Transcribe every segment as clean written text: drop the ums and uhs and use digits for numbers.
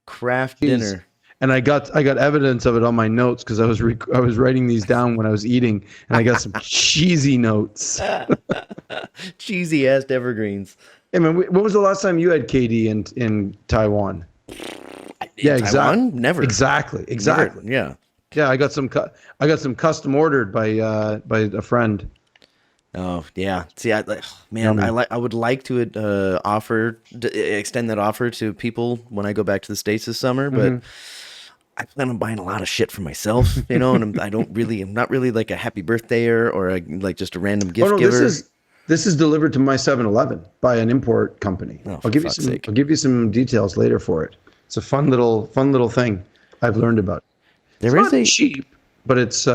Craft dinner. And I got evidence of it on my notes because I was writing these down when I was eating, and I got some cheesy notes. Cheesy ass evergreens. Hey man, when was the last time you had KD in Taiwan? In Taiwan? Never. Exactly. Never. Yeah. Yeah, I got some custom ordered by a friend. Oh yeah. See, I would like to extend that offer to people when I go back to the States this summer, but I plan on buying a lot of shit for myself, and I'm not really like a happy birthdayer or like just a random gift giver. This is delivered to my 7-Eleven by an import company. Oh, I'll give you some details later for it. It's a fun little thing I've learned about. It's not cheap, but it's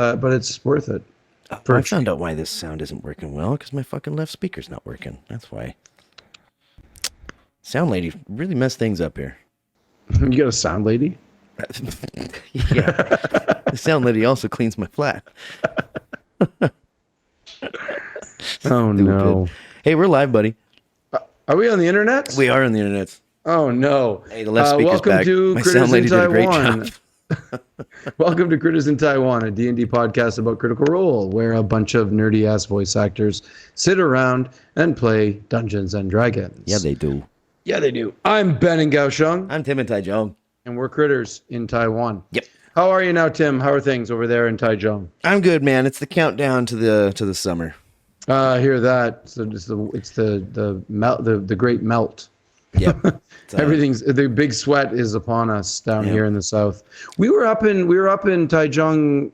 worth it. I found out why this sound isn't working well, because my fucking left speaker's not working. That's why. Sound lady really messed things up here. You got a sound lady? Yeah. The sound lady also cleans my flat. Oh, no. Hey, we're live, buddy. Are we on the internet? We are on the internet. Oh, no. Hey, the left speaker's welcome back. To my Critters sound lady in did a great Taiwan. job. Welcome to Critters in Taiwan, a D&D podcast about Critical Role, where a bunch of nerdy-ass voice actors sit around and play Dungeons and Dragons. Yeah, they do. Yeah, they do. I'm Ben in Kaohsiung. I'm Tim in Taiwan. And we're Critters in Taiwan. Yep. How are you now, Tim? How are things over there in Taichung? I'm good, man. It's the countdown to the summer. I hear that. So it's the great melt. Yep. Everything's the big sweat is upon us down here in the south. We were up in Taichung,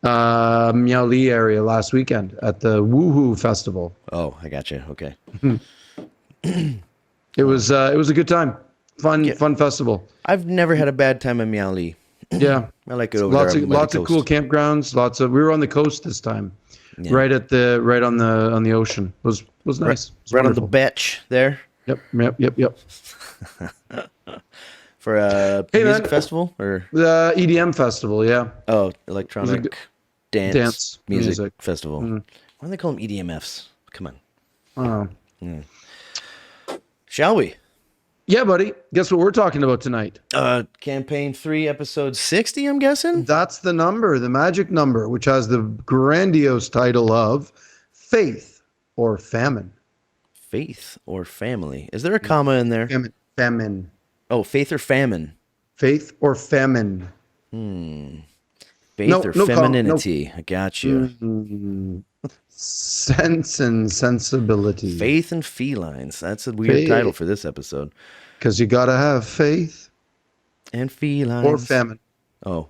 Miaoli area last weekend at the Woohoo Festival. Oh, I got you. Okay. It was a good time. Fun festival. I've never had a bad time in Miaoli. Yeah, I like it over lots there. Lots of cool campgrounds. We were on the coast this time, right on the ocean. It was nice. Right on the beach there. Yep. For a music festival or the EDM festival, yeah. Oh, electronic dance music festival. Why do they call them EDMFs? Come on. Shall we? Yeah, buddy. Guess what we're talking about tonight? Campaign 3, episode 60, I'm guessing? That's the number, the magic number, which has the grandiose title of Faith or Famine. Faith or family? Is there a comma in there? Famine. Oh, faith or famine? Faith or famine. Faith or femininity. I got you. Sense and sensibility. Faith and felines. That's a weird title for this episode. Because you gotta have faith. And felines. Or famine. Oh.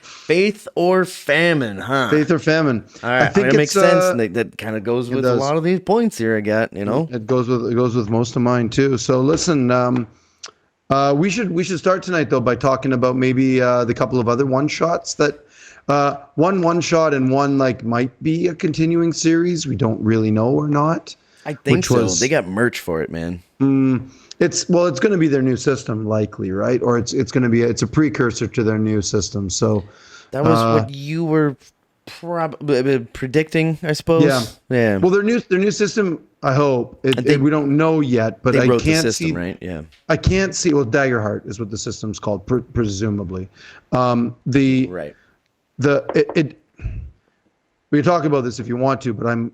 Faith or famine, huh? Faith or famine. All right, I think it makes sense. That kind of goes with a lot of these points here I got, It goes with most of mine too. So listen, we should start tonight though by talking about maybe the couple of other one shots that one shot and one might be a continuing series. We don't really know or not. I think so. They got merch for it, man. It's going to be their new system likely, right? Or it's going to be it's a precursor to their new system. So that was what you were predicting, I suppose. Yeah. Well, their new system, I hope. We don't know yet, but I can't see. Right? Yeah. I can't see. Well, Daggerheart is what the system's called, presumably. Right. We can talk about this if you want to, but I'm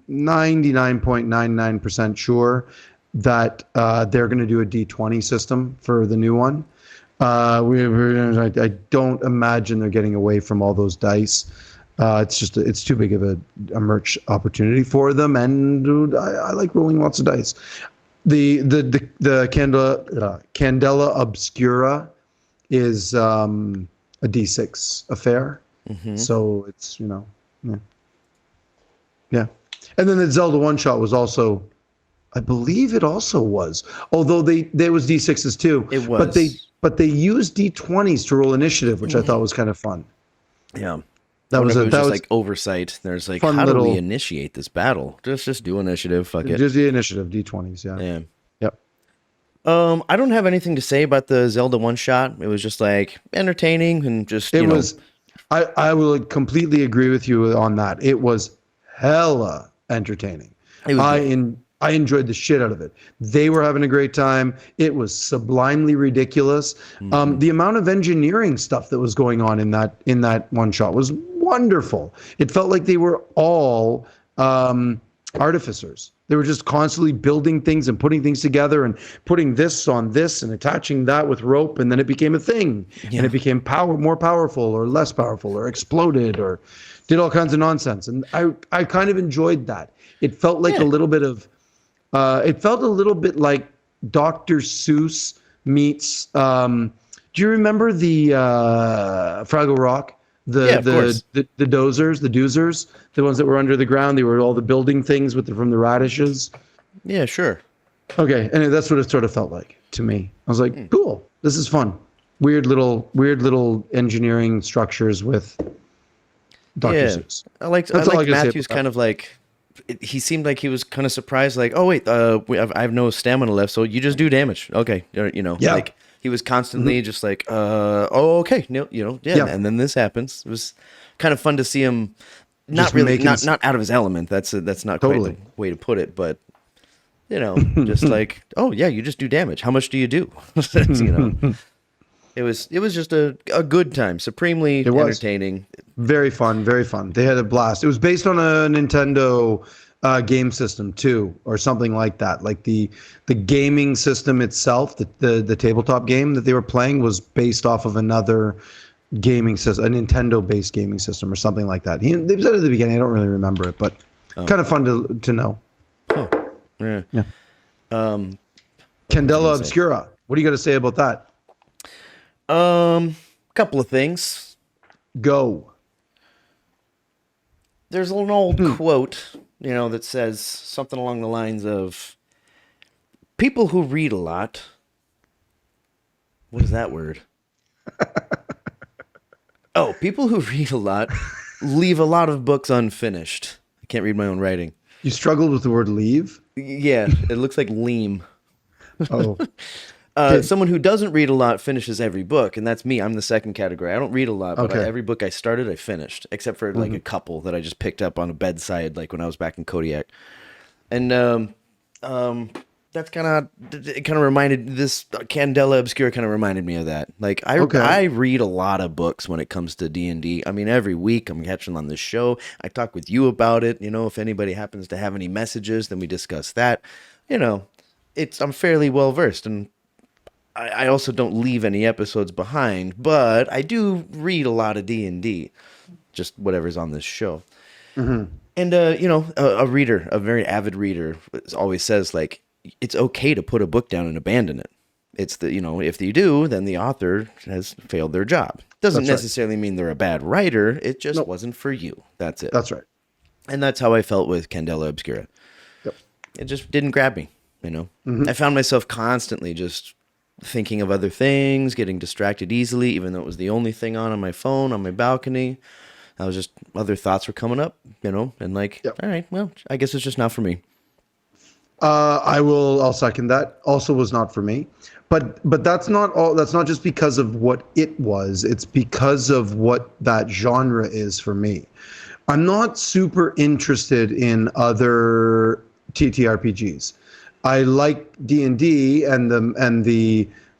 99.99% sure that they're going to do a D20 system for the new one. I don't imagine they're getting away from all those dice. It's too big of a merch opportunity for them, and I like rolling lots of dice. The Candela Obscura is a D6 affair, so it's yeah. And then the Zelda one shot was also, I believe it also was, although there was D6s too. It was, but they used D20s to roll initiative, which I thought was kind of fun. Yeah. I wonder if it was that just was like oversight. There's like, fun how do we little initiate this battle? Just do initiative. Fuck it. just the initiative D20s. Yeah. Yeah. Yep. I don't have anything to say about the Zelda one shot. It was just like entertaining and just, It was. I will completely agree with you on that. It was hella entertaining. it was good. I enjoyed the shit out of it. They were having a great time. It was sublimely ridiculous. Mm-hmm. The amount of engineering stuff that was going on in that one shot was wonderful. It felt like they were all artificers. They were just constantly building things and putting things together and putting this on this and attaching that with rope, and then it became a thing. Yeah. And it became more powerful or less powerful or exploded or did all kinds of nonsense. And I kind of enjoyed that. It felt like a little bit of it felt a little bit like Dr. Seuss meets do you remember the Fraggle Rock? The doozers, the ones that were under the ground. They were all the building things from the radishes. Yeah, sure. Okay, and that's what it sort of felt like to me. I was like, cool, this is fun. Weird little engineering structures with Dr. Seuss. I liked Matthew's kind of like, he seemed like he was kind of surprised, like, oh wait, I have no stamina left, so you just do damage. Okay, like he was constantly just like, oh okay, yeah. And then this happens. It was kind of fun to see him not out of his element. That's not quite the way to put it, but just like, oh yeah, you just do damage. How much do you do? It was just a good time, supremely entertaining. Very fun, very fun. They had a blast. It was based on a Nintendo game system too, or something like that. Like the gaming system itself, the tabletop game that they were playing was based off of another gaming system, a Nintendo-based gaming system or something like that. They said at the beginning, I don't really remember it, but kind of fun to know. Oh, yeah. Candela Obscura. What do you got to say about that? Couple of things. Go. There's an old quote, that says something along the lines of, people who read a lot. What is that word? Oh, people who read a lot leave a lot of books unfinished. I can't read my own writing. You struggled with the word leave? Yeah, it looks like leam. Oh. Someone who doesn't read a lot finishes every book, and that's me. I'm the second category. I don't read a lot, but every book I started, I finished, except for like a couple that I just picked up on a bedside, like when I was back in Kodiak. And that's it kind of reminded, this Candela Obscura kind of reminded me of that. Like I read a lot of books when it comes to D&D. I mean, every week I'm catching on this show. I talk with you about it. If anybody happens to have any messages, then we discuss that. I'm fairly well versed, and I also don't leave any episodes behind, but I do read a lot of D&D, just whatever's on this show. Mm-hmm. And, a reader, a very avid reader, always says, like, it's okay to put a book down and abandon it. It's if you do, then the author has failed their job. Doesn't necessarily mean they're a bad writer. It just wasn't for you. That's it. That's right. And that's how I felt with Candela Obscura. Yep. It just didn't grab me, Mm-hmm. I found myself constantly just thinking of other things, getting distracted easily, even though it was the only thing on my phone, on my balcony. I was just, other thoughts were coming up, and like, all right, well, I guess it's just not for me. I'll second that. Also was not for me. But that's not all. That's not just because of what it was. It's because of what that genre is for me. I'm not super interested in other TTRPGs. I like D&D and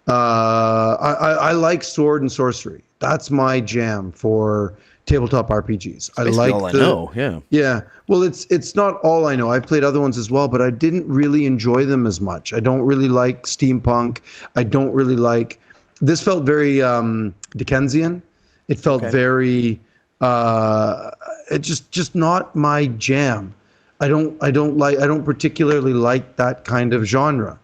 I like sword and sorcery. That's my jam for tabletop RPGs. I like all I know. Yeah. Yeah. Well, it's not all I know. I've played other ones as well, but I didn't really enjoy them as much. I don't really like steampunk. I don't really like. This felt very Dickensian. It felt very. It just not my jam. I don't particularly like that kind of genre.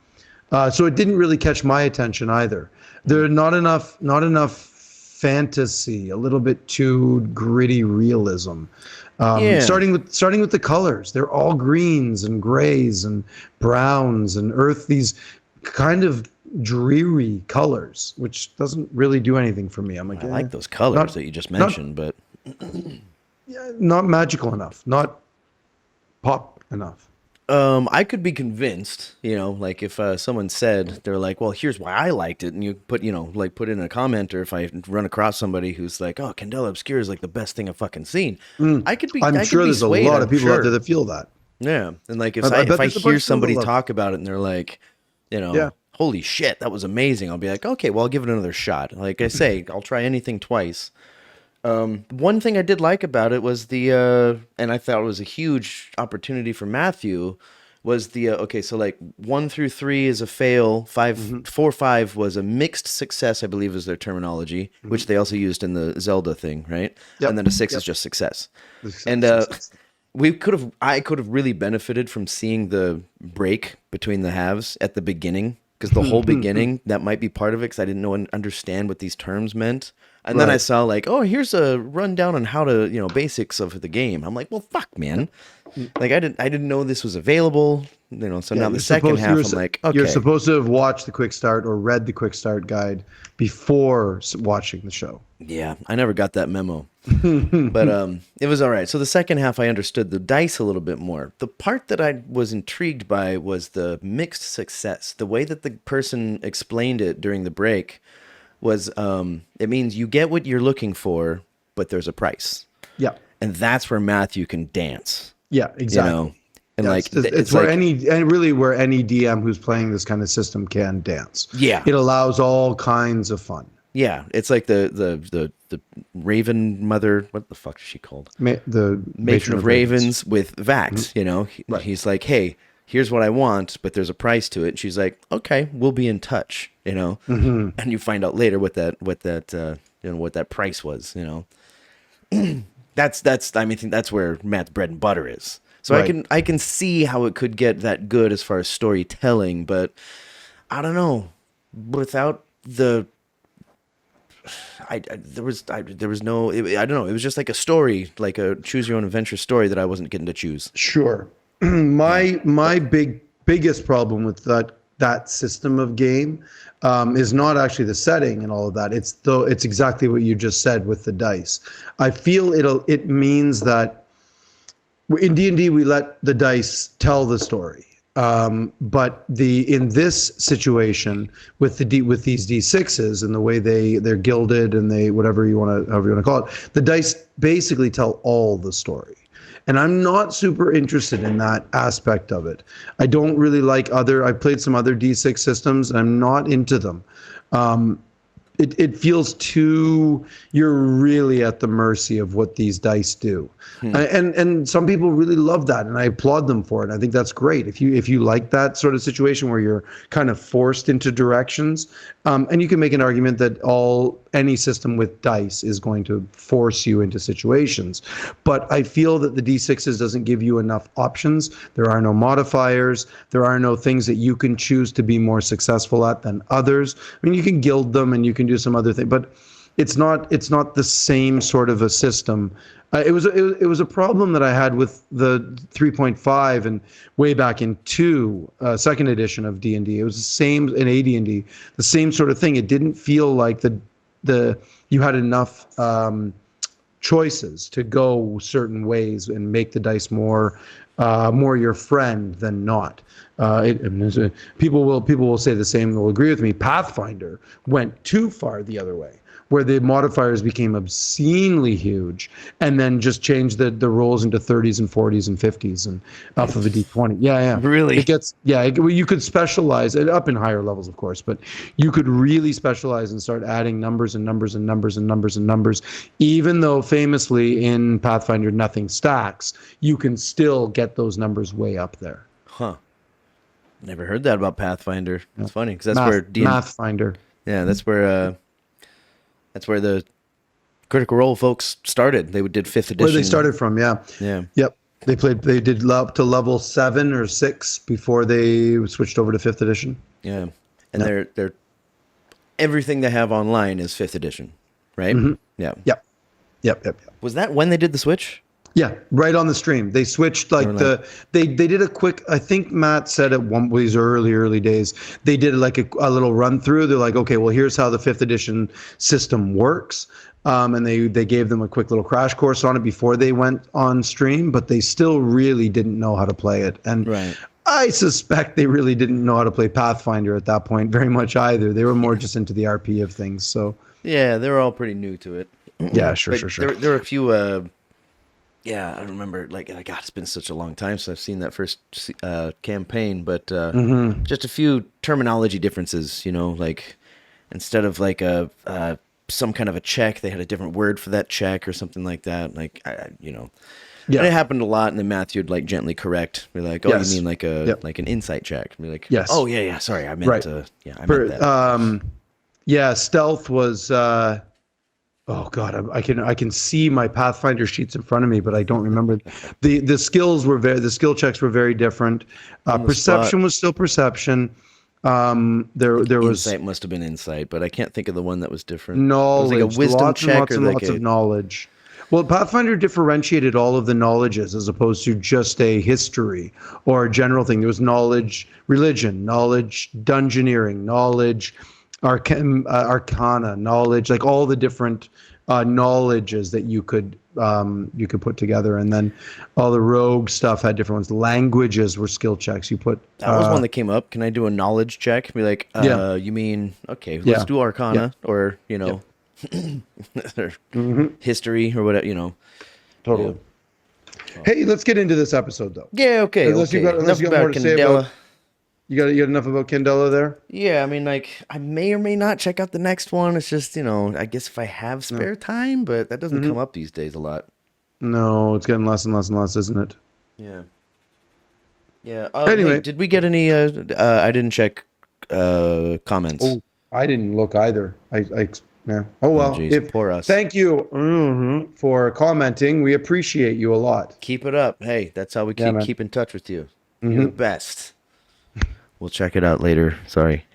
So it didn't really catch my attention either. There are not enough fantasy, a little bit too gritty realism. Starting with the colors, they're all greens and grays and browns and earth, these kind of dreary colors, which doesn't really do anything for me. I'm like, I like those colors that you just mentioned, but Yeah, not magical enough, not pop enough. I could be convinced, like if someone said they're like, "Well, here's why I liked it," and you put, like put in a comment, or if I run across somebody who's like, "Oh, Candela Obscura is like the best thing I've fucking seen," I'm I could sure be there's a swayed. lot of I'm people out there sure, that feel that. yeah. And like I if bet I there's a hear bunch of people that somebody love it. talk about it and they're like, Yeah. holy shit, that was amazing, I'll be like, okay, well, I'll give it another shot. Like I say, I'll try anything twice. One thing I did like about it was and I thought it was a huge opportunity for Matthew, was okay, so like 1 through 3 is a fail, Mm-hmm. 4, 5 was a mixed success, I believe is their terminology, Mm-hmm. which they also used in the Zelda thing, right? And Yep. then a 6 is Yep. just success. And Success. I could have really benefited from seeing the break between the halves at the beginning, because the whole beginning, that might be part of it, because I didn't know and understand what these terms meant. And then I Right. saw like, oh, here's a rundown on how to, basics of the game. I'm like, well, fuck, man. Like I didn't know this was available, so Yeah, now the second half, I'm like, you're okay. supposed to have watched the quick start or read the quick start guide before watching the show. Yeah, I never got that memo. But it was all right. So the second half, I understood the dice a little bit more. The part that I was intrigued by was the mixed success. The way that the person explained it during the break was, it means you get what you're looking for, but there's a price, Yeah. and that's where Matthew can dance. Yeah, exactly. And Yeah, like it's where where any DM who's playing this kind of system can dance. Yeah. It allows all kinds of fun. Yeah, it's like the Raven Mother. What the fuck is she called? The Matron of Ravens with Vax. Right. He's like, hey, here's what I want, but there's a price to it. And she's like, okay, we'll be in touch. And you find out later what that price was. That's I mean, that's where Matt's bread and butter is. So Right. I can see how it could get that good as far as storytelling, but I don't know, without the there was no, I don't know, it was just like a story, like a choose your own adventure story that I wasn't getting to choose. Sure. My biggest problem with that system of game is not actually the setting and all of that. It's exactly what you just said with the dice. I feel it means that in D&D we let the dice tell the story. But in this situation with with these D6s and the way they're gilded and however you want to call it, the dice basically tell all the story. And I'm not super interested in that aspect of it. I don't really like I've played some other D6 systems and I'm not into them. It feels you're really at the mercy of what these dice do. And some people really love that, and I applaud them for it. I think that's great. If you like that sort of situation where you're kind of forced into directions, and you can make an argument that any system with dice is going to force you into situations. But I feel that the D6s doesn't give you enough options. There are no modifiers. There are no things that you can choose to be more successful at than others. I mean, you can gild them and you can do some other thing, but it's not the same sort of a system. It was a problem that I had with the 3.5 and way back in second edition of D&D. It was the same in AD&D, the same sort of thing. It didn't feel like you had enough choices to go certain ways and make the dice more your friend than not. People will say the same. Will agree with me. Pathfinder went too far the other way, where the modifiers became obscenely huge, and then just changed the rolls into 30s and 40s and 50s and off of a D20. Yeah. Really? You could specialize up in higher levels, of course, but you could really specialize and start adding numbers and numbers and numbers and numbers and numbers. Even though famously in Pathfinder nothing stacks, you can still get those numbers way up there. Huh. Never heard that about Pathfinder. It's funny because that's where Mathfinder. Yeah, that's where the Critical Role folks started. They did 5th edition. Where they started from, yeah. Yeah. Yep. They did up to level 7 or 6 before they switched over to 5th edition. Yeah. And they're everything they have online is 5th edition, right? Mm-hmm. Yeah. Yep. Was that when they did the switch? Yeah, right on the stream. They switched like they did a quick. I think Matt said at one of these early days they did like a little run through. They're like, okay, well here's how the 5th edition system works, and they gave them a quick little crash course on it before they went on stream. But they still really didn't know how to play it, and I suspect they really didn't know how to play Pathfinder at that point very much either. They were more just into the RP of things. So yeah, they were all pretty new to it. Yeah, sure. There were a few. Yeah, I remember, like, God, it's been such a long time since I've seen that first campaign, but just a few terminology differences, like instead of like some kind of a check, they had a different word for that check or something like that. Like, And it happened a lot, and then Matthew would like gently correct, be like, "Oh, you mean like like an insight check?" And be like, "Yes, oh yeah, sorry, I meant I meant that." Stealth was. Oh God, I can see my Pathfinder sheets in front of me, but I don't remember. The skill checks were very different. Perception was still perception. There was insight must have been insight, but I can't think of the one that was different. Knowledge, it was like a wisdom check or lots of knowledge. Well, Pathfinder differentiated all of the knowledges as opposed to just a history or a general thing. There was knowledge, religion, knowledge, dungeoneering, knowledge, arcana, knowledge, like all the different knowledges that you could put together, and then all the rogue stuff had different ones. Languages were skill checks. You put that was one that came up. Can I do a knowledge check? Be like, you mean okay? Let's do arcana or or history or whatever. Totally. Yeah. Hey, let's get into this episode though. Yeah. Okay. Unless you got more to say about. You got enough about Candela there? Yeah, I mean, like, I may or may not check out the next one. It's just, I guess if I have spare time, but that doesn't come up these days a lot. No, it's getting less and less and less, isn't it? Yeah. Yeah. Anyway, hey, did we get any? I didn't check comments. Oh, I didn't look either. Yeah. Oh well. Geez, poor us. Thank you for commenting. We appreciate you a lot. Keep it up. Hey, that's how we keep in touch with you. You're the best. We'll check it out later. Sorry.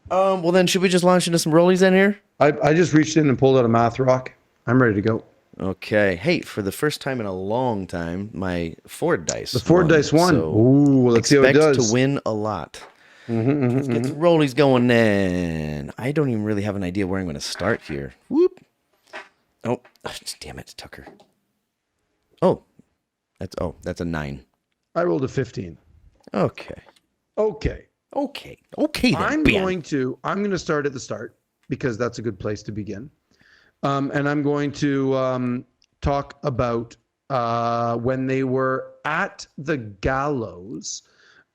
Well then, should we just launch into some rollies in here? I just reached in and pulled out a math rock. I'm ready to go. Okay. Hey, for the first time in a long time, my Ford dice. The Ford dice won. So ooh, let's see how it does. Expect to win a lot. Let's get the rollies going then. I don't even really have an idea where I'm going to start here. Whoop. Oh, damn it, Tucker. Oh, that's a 9. I rolled a 15. Okay. Then, I'm going to start at the start because that's a good place to begin. And I'm going to talk about when they were at the gallows.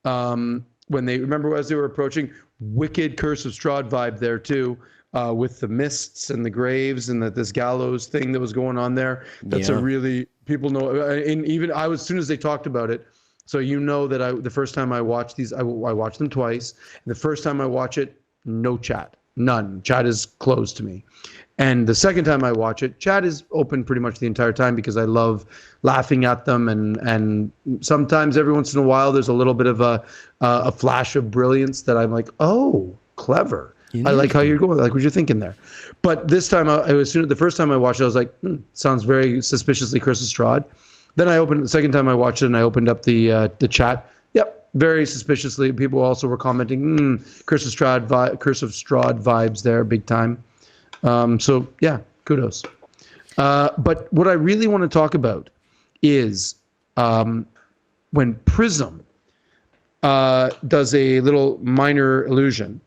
When they remember as they were approaching, wicked Curse of Strahd vibe there too. With the mists and the graves and this gallows thing that was going on there. That's a really, people know, and even as soon as they talked about it, so that the first time I watched these, I watched them twice. And the first time I watch it, no chat, none. Chat is closed to me. And the second time I watch it, chat is open pretty much the entire time because I love laughing at them. And sometimes every once in a while, there's a little bit of a flash of brilliance that I'm like, oh, clever. I like how you're going. I like what you're thinking there. But this time, the first time I watched it, I was like, sounds very suspiciously Curse of Strahd. Then the second time I watched it and I opened up the chat. Yep, very suspiciously. People also were commenting, Curse of Strahd vibes there, big time. So yeah, kudos. But what I really want to talk about is when Prism does a little minor illusion.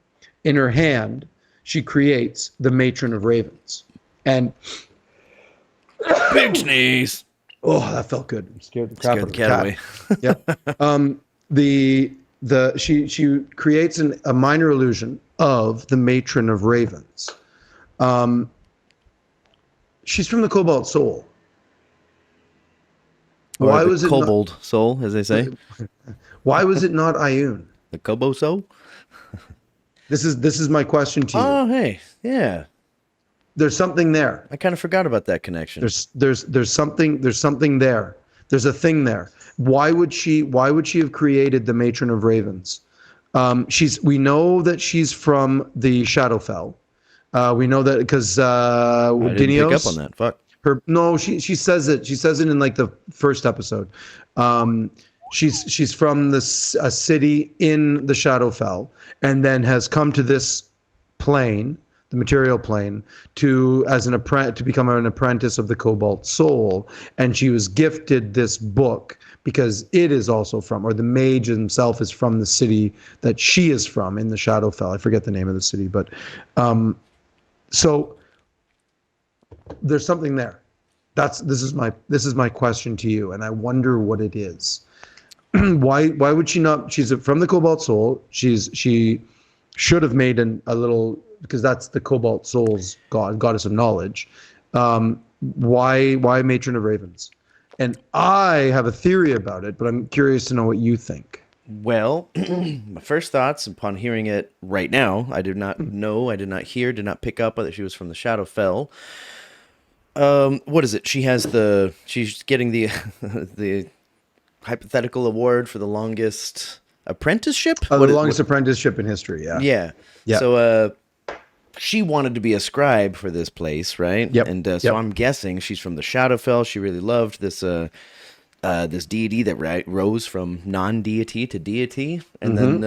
In her hand, she creates the Matron of Ravens. And big sneeze. Oh, that felt good. I'm scared the crap out of the cat away. Yep. She creates a minor illusion of the Matron of Ravens. She's from the Cobalt Soul. Why was it Kobold Soul, as they say? Why was it not Ioun? The Kobo Soul? This is my question to you. Oh, hey, yeah. There's something there. I kind of forgot about that connection. There's something there. There's a thing there. Why would she have created the Matron of Ravens? We know that she's from the Shadowfell. We know that because I didn't pick up on Dinios, that. Fuck. she says it. She says it in like the first episode. Um, she's from a city in the Shadowfell, and then has come to this plane, the material plane, to become an apprentice of the Cobalt Soul, and she was gifted this book because it is also from, or the mage himself is from the city that she is from in the Shadowfell. I forget the name of the city, but so there's something there. This is my question to you, and I wonder what it is. Why would she not? She's from the Cobalt Soul. She should have made a little, because that's the Cobalt Soul's goddess of knowledge. Why Matron of Ravens? And I have a theory about it, but I'm curious to know what you think. Well, my first thoughts upon hearing it right now, I did not know, I did not hear, did not pick up that she was from the Shadowfell. What is it? She's getting the the hypothetical award for the longest apprenticeship? The longest apprenticeship in history, yeah. Yeah. Yeah. So she wanted to be a scribe for this place, right? Yep. And Yep. so I'm guessing she's from the Shadowfell. She really loved this this deity that rose from non-deity to deity. And then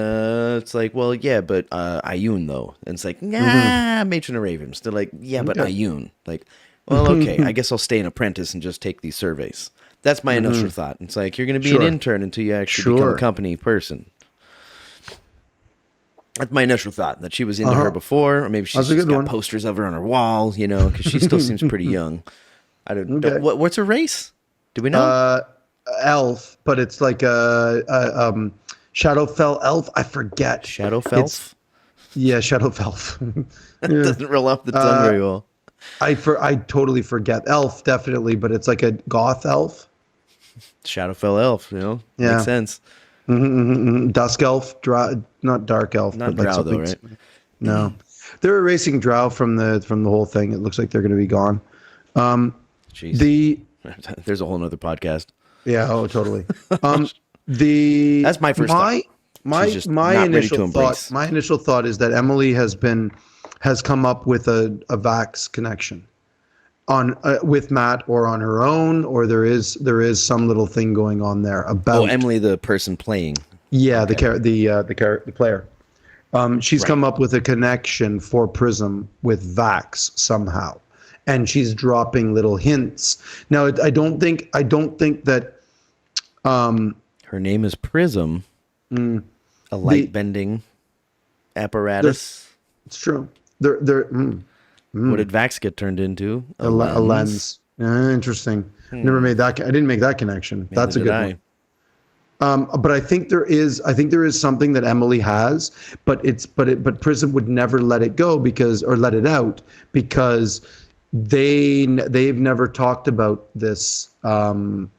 it's like, well, yeah, but Ayun though. And it's like, nah, Matron of Ravens. They're like, yeah, but Ayun. Like, well, okay, I guess I'll stay an apprentice and just take these surveys. That's my initial thought. It's like, you're going to be an intern until you actually become a company person. That's my initial thought, that she was into her before, or maybe she's just got posters of her on her wall, you know, because she still seems pretty young. I don't know. What's her race? Do we know? Elf, but it's like a Shadowfell elf. I forget. Shadowfell? Yeah, Shadowfell. It doesn't roll off the tongue very well. I totally forget. Elf, definitely, but it's like a goth elf. Shadowfell elf, you know? Yeah. Makes sense. Dusk elf, not dark elf, not but like drow though, right? No, they're erasing drow from the whole thing. It looks like they're going to be gone. Jeez. There's a whole nother podcast. Yeah. Oh, totally. That's my first thought. My initial thought is that Emily has come up with a Vax connection on with Matt, or on her own, or there is some little thing going on there about Emily, the person playing. Yeah, okay. the player. She's come up with a connection for Prism with Vax somehow, and she's dropping little hints. Now, I don't think that her name is Prism, a light bending apparatus. It's true. What did Vax get turned into? A lens. Interesting. Never made that. I didn't make that connection. That's a good one. But I think there is something that Emily has, but Prism would never let it go let it out because they've never talked about this about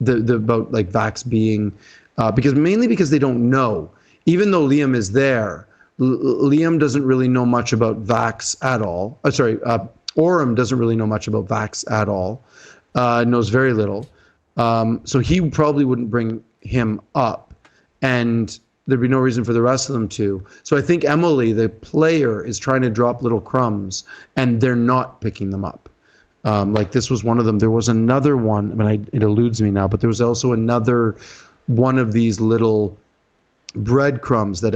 like Vax being because they don't know. Even though Liam is there, Liam doesn't really know much about Vax at all. Orem doesn't really know much about Vax at all. Knows very little. So he probably wouldn't bring him up, and there'd be no reason for the rest of them to. So I think Emily, the player, is trying to drop little crumbs, and they're not picking them up. Like this was one of them. There was another one, it eludes me now, but there was also another one of these little breadcrumbs that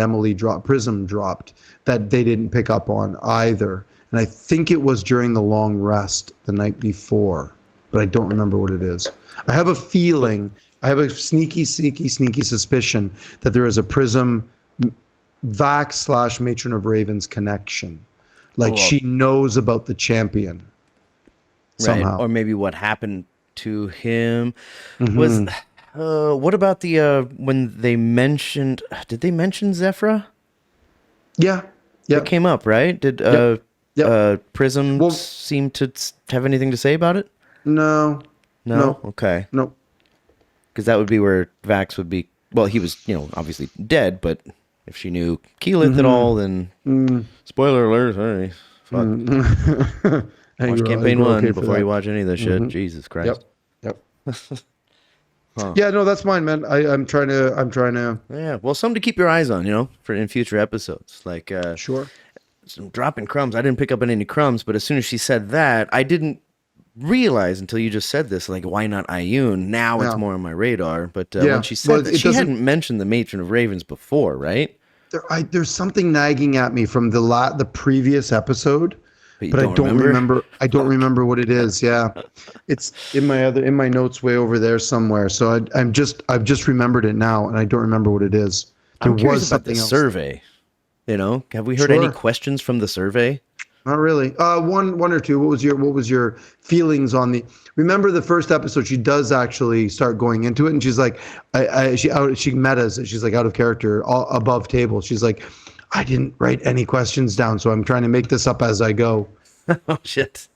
Prism dropped that they didn't pick up on either. And I think it was during the long rest the night before, but I don't remember what it is. I have a sneaky suspicion that there is a Prism Vax / Matron of Ravens connection. Like she knows about the champion. Somehow. Right. Or maybe what happened to him was... what about the when they mentioned? Did they mention Zephyra? Yeah. It came up, right? Did Prism seem to have anything to say about it? No. Okay. No. Because that would be where Vax would be. Well, he was, obviously dead. But if she knew Keyleth at all, then spoiler alert. Sorry. Fuck. Watch campaign 1 before you watch any of this shit. Jesus Christ. Yep. Yeah, no, that's mine, man. I'm trying to. Yeah, well, something to keep your eyes on, for in future episodes. Like, sure. some dropping crumbs. I didn't pick up on any crumbs, but as soon as she said that, I didn't realize until you just said this, like, why not Ioun? Now it's Yeah. more on my radar. But when Yeah. she said Well, that, it she doesn't. hadn't mentioned the Matron of Ravens before, right? There's something nagging at me from the previous episode, But you but I don't don't remember? remember. I don't Fuck. remember what it is. Yeah, it's in my notes way over there somewhere. So I've just remembered it now, and I don't remember what it is. There I'm curious was about the something else. survey. Have we heard any Sure. questions from the survey? Not really. One or two. What was your feelings on the? Remember the first episode? She does actually start going into it, and she's like, she metas. She's like out of character, above table. She's like, I didn't write any questions down, so I'm trying to make this up as I go. Oh shit.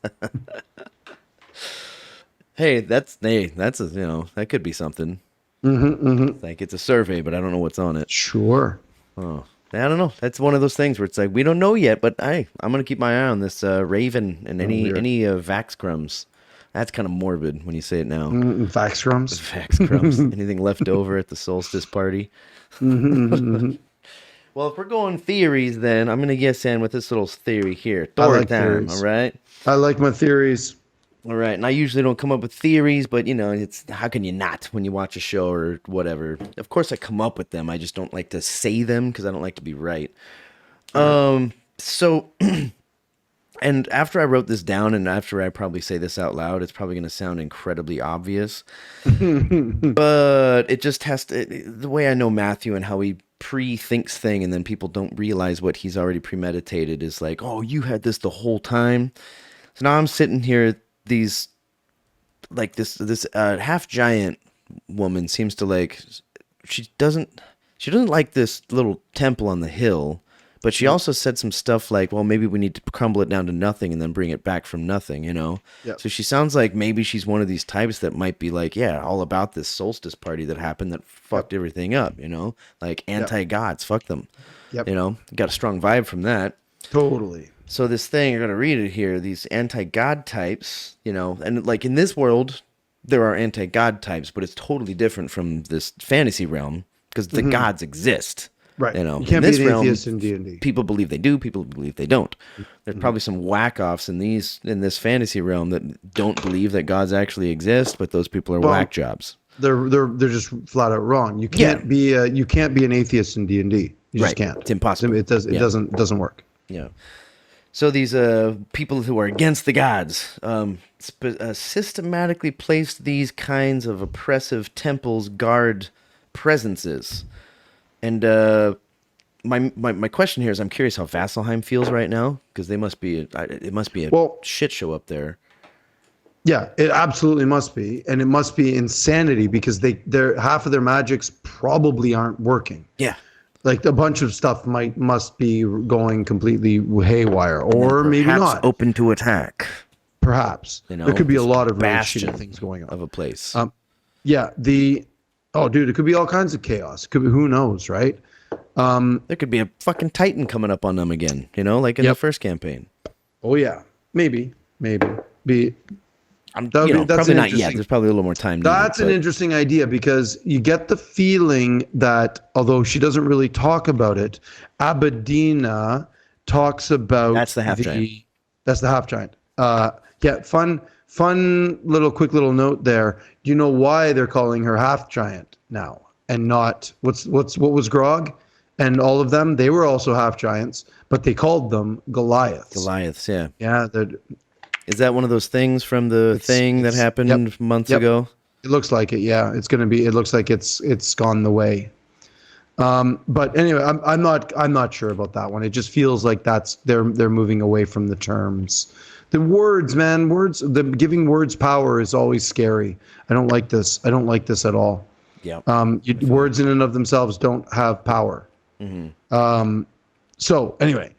That could be something. Like it's a survey, but I don't know what's on it. Sure. Oh, I don't know. That's one of those things where it's like we don't know yet, but I'm gonna keep my eye on this Raven and any Vax crumbs. That's kind of morbid when you say it now. Vax crumbs. Vax crumbs. Anything left over at the solstice party? Well, if we're going theories, then I'm gonna guess in with this little theory here. I Thor like time, theories. all right? I like my theories. All right, and I usually don't come up with theories, but it's how can you not when you watch a show or whatever? Of course, I come up with them. I just don't like to say them because I don't like to be right. So, and after I wrote this down, and after I probably say this out loud, it's probably going to sound incredibly obvious. But it just has to. The way I know Matthew and how he pre-thinks thing, and then people don't realize what he's already premeditated is like, oh, you had this the whole time. So now I'm sitting here. These like this half giant woman seems to like she doesn't like this little temple on the hill, but she also said some stuff like, well, maybe we need to crumble it down to nothing and then bring it back from nothing, Yep. So she sounds like maybe she's one of these types that might be like, yeah, all about this solstice party that happened that fucked everything up, like anti-gods, fuck them. Yep. Got a strong vibe from that. Totally. So this thing, you're going to read it here, these anti-God types, and like in this world, there are anti-God types, but it's totally different from this fantasy realm because the gods exist. Right. You You in can't be this an realm, atheist in D&D. people believe they do, people believe they don't. There's probably some whack-offs in this fantasy realm that don't believe that gods actually exist, but those people are whack jobs. They're just flat out wrong. You can't be an atheist in D&D. You just can't. It's impossible. It doesn't work. Yeah. So these people who are against the gods systematically placed these kinds of oppressive temples guard presences. And my question here is, I'm curious how Vasselheim feels right now because it must be a shit show up there. Yeah, it absolutely must be, and it must be insanity because they're half of their magics probably aren't working. Yeah. Like a bunch of stuff must be going completely haywire, or maybe not. Open to attack. Perhaps there could be a lot of really bastion shitty things going on of a place. Yeah, dude, it could be all kinds of chaos. It could be, who knows, right? There could be a fucking Titan coming up on them again. Like in the first campaign. Oh yeah, maybe be. That's probably not yet. There's probably a little more time. That's an interesting idea because you get the feeling that although she doesn't really talk about it, Abadina talks about that's the half giant. That's the half giant. Yeah, fun quick little note there. Do you know why they're calling her half giant now and not what was Grog and all of them? They were also half giants, but they called them Goliaths. Goliaths, yeah. Yeah, is that one of those things from the thing that happened months ago? It looks like it. Yeah, it's going to be. It looks like it's gone the way. But anyway, I'm not sure about that one. It just feels like they're moving away from the terms. The words, man, giving words power is always scary. I don't like this. I don't like this at all. Yeah. Words in and of themselves don't have power. Mm-hmm. So anyway,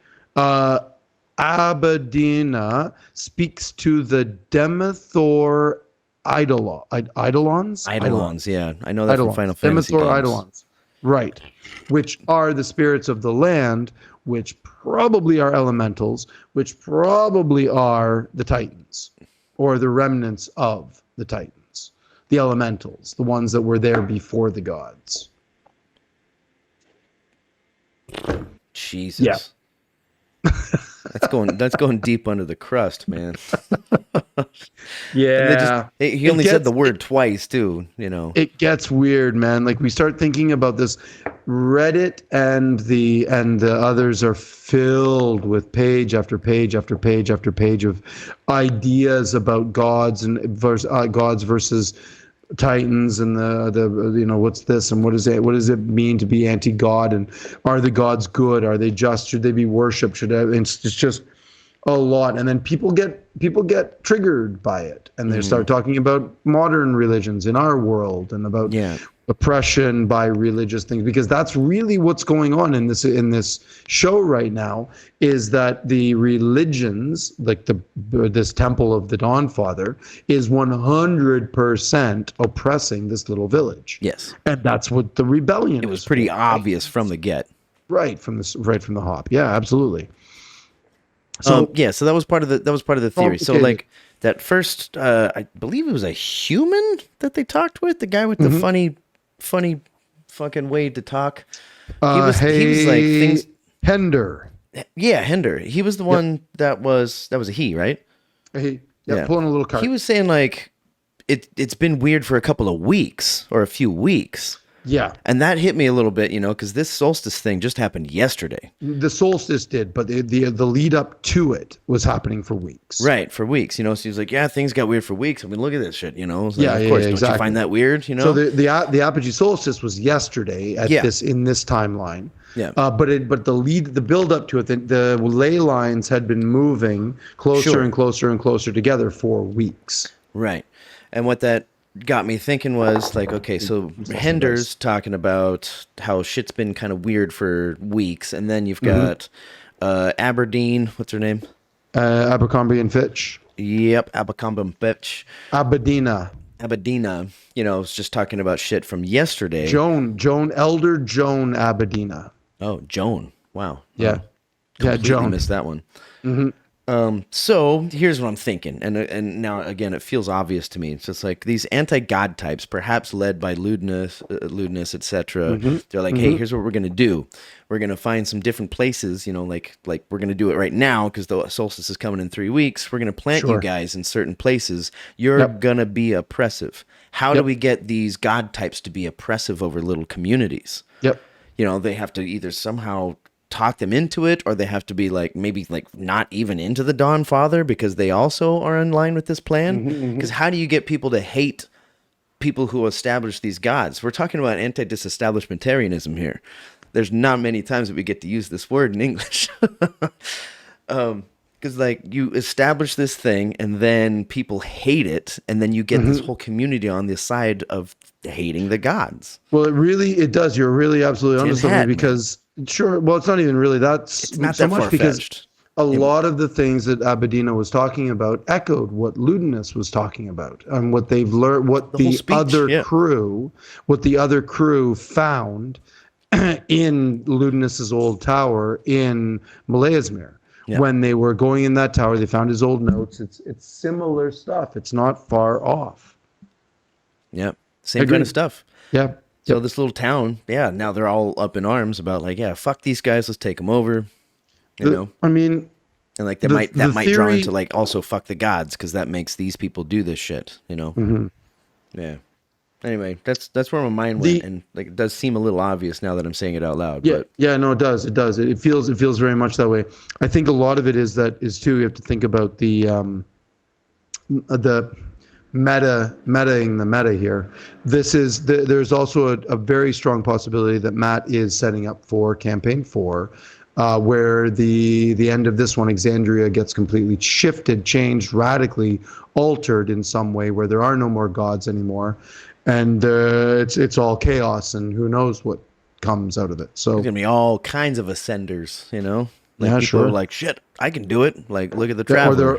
Abadina speaks to the Demethor Eidolons. Eidolons, yeah. I know that from Final Fantasy Demethor games. Eidolons. Right. Which are the spirits of the land, which probably are elementals, which probably are the Titans, or the remnants of the Titans. The elementals, the ones that were there before the gods. Jesus. Yeah. That's going deep under the crust, man. And Yeah. he It only said the gets word twice too, you know. it gets weird, man. Like we start thinking about this, Reddit and the others are filled with page after page after page after page of ideas about gods versus titans, and the what's this and what does it mean to be anti-god, and are the gods good, are they just, should they be worshipped, it's just a lot. And then people get triggered by it, and they start talking about modern religions in our world and about Yeah. oppression by religious things, because that's really what's going on in this show right now, is that the religions, like this temple of the Dawn Father, is 100% oppressing this little village. Yes. And that's what the rebellion It was is pretty for, right? obvious from the get. Right from the hop. Yeah, absolutely. So Yeah, so that was part of the theory. So okay. like that first, I believe it was a human that they talked with, the guy with the funny fucking way to talk. He was like things. Hender. Yeah, Hender. He was the one that was a he, right? Pulling a little cart. He was saying like it's been weird for a couple of weeks or a few weeks. Yeah. And that hit me a little bit, because this solstice thing just happened yesterday. The solstice did, but the lead up to it was happening for weeks. Right, for weeks, so he was like, yeah, things got weird for weeks. I mean, look at this shit, It's like, Yeah, of course, don't exactly. you find that weird, So the apogee solstice was yesterday at Yeah. in this timeline. Yeah. But the build up to it, the ley lines had been moving closer Sure. and closer and closer together for weeks. Right. And what that got me thinking was like, okay, so Hender's talking about how shit's been kind of weird for weeks, and then you've got Aberdeen, what's her name? Abercrombie and Fitch. Yep, Abercrombie and Fitch. Aberdina. Is just talking about shit from yesterday. Elder Joan Aberdina. Oh, Joan. Wow. Yeah. Completely Joan. missed that one. So here's what I'm thinking, and now again, it feels obvious to me. It's just like these anti-god types, perhaps led by lewdness, etc. They're like, hey, here's what we're gonna do. We're gonna find some different places, like we're gonna do it right now because the solstice is coming in 3 weeks. We're gonna plant you guys in certain places. You're gonna be oppressive. How do we get these god types to be oppressive over little communities? Yep. They have to either somehow talk them into it, or they have to be like maybe like not even into the Dawn Father because they also are in line with this plan. Because how do you get people to hate people who establish these gods? We're talking about anti-disestablishmentarianism here. There's not many times that we get to use this word in English. Because like you establish this thing and then people hate it, and then you get this whole community on the side of hating the gods. Well, it does. You're really absolutely onto something, Manhattan. because sure. Well, it's not even really It's not so that much, because far-fetched. a lot of the things that Abedina was talking about echoed what Ludinus was talking about, and what they've learned, what The whole the speech, other crew found in Ludinus's old tower in Malayasmere. Yeah. When they were going in that tower, they found his old notes. It's similar stuff. It's not far off. Yep. Same kind of stuff. Yeah. So this little town, now they're all up in arms about like, fuck these guys, let's take them over. I mean, and like the might draw theory- into like also fuck the gods, because that makes these people do this shit. Yeah. Anyway, that's where my mind went, and like it does seem a little obvious now that I'm saying it out loud. Yeah, But yeah, no, it does. It does. It feels very much that way. I think a lot of it is too. You have to think about the metaing the meta here. There's also a very strong possibility that Matt is setting up for campaign 4, where the end of this one, Exandria, gets completely shifted, changed, radically altered in some way, where there are no more gods anymore, and it's all chaos, and who knows what comes out of it. So there's gonna be all kinds of ascenders, Like Yeah, people sure. are like, shit, I can do it. Like, look at the traveler,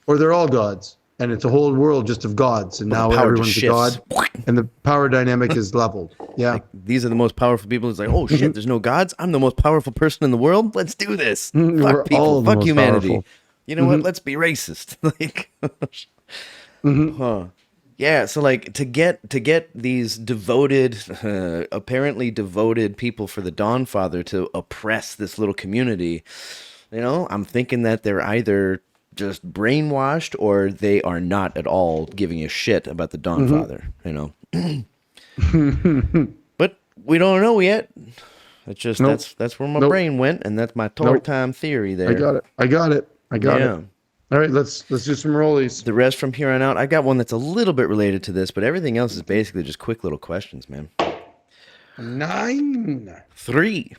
or they're all gods, and it's a whole world just of gods, and now power everyone's just a god, shifts. and the power dynamic is leveled. Yeah. Like, these are the most powerful people. It's like, oh shit, there's no gods. I'm the most powerful person in the world. Let's do this. We're Fuck people. all the Fuck most humanity. powerful. You know what? Let's be racist. Like, yeah. So like to get these devoted, apparently devoted people for the Dawn Father to oppress this little community. I'm thinking that they're either just brainwashed or they are not at all giving a shit about the Dawn Father, But we don't know yet. It's just Nope. that's where my Nope. brain went, and that's my tour Nope. time theory there. I got it. I got it. I got Yeah. it. All right, let's do some rollies. The rest from here on out, I got one that's a little bit related to this, but everything else is basically just quick little questions, man. 9. 3.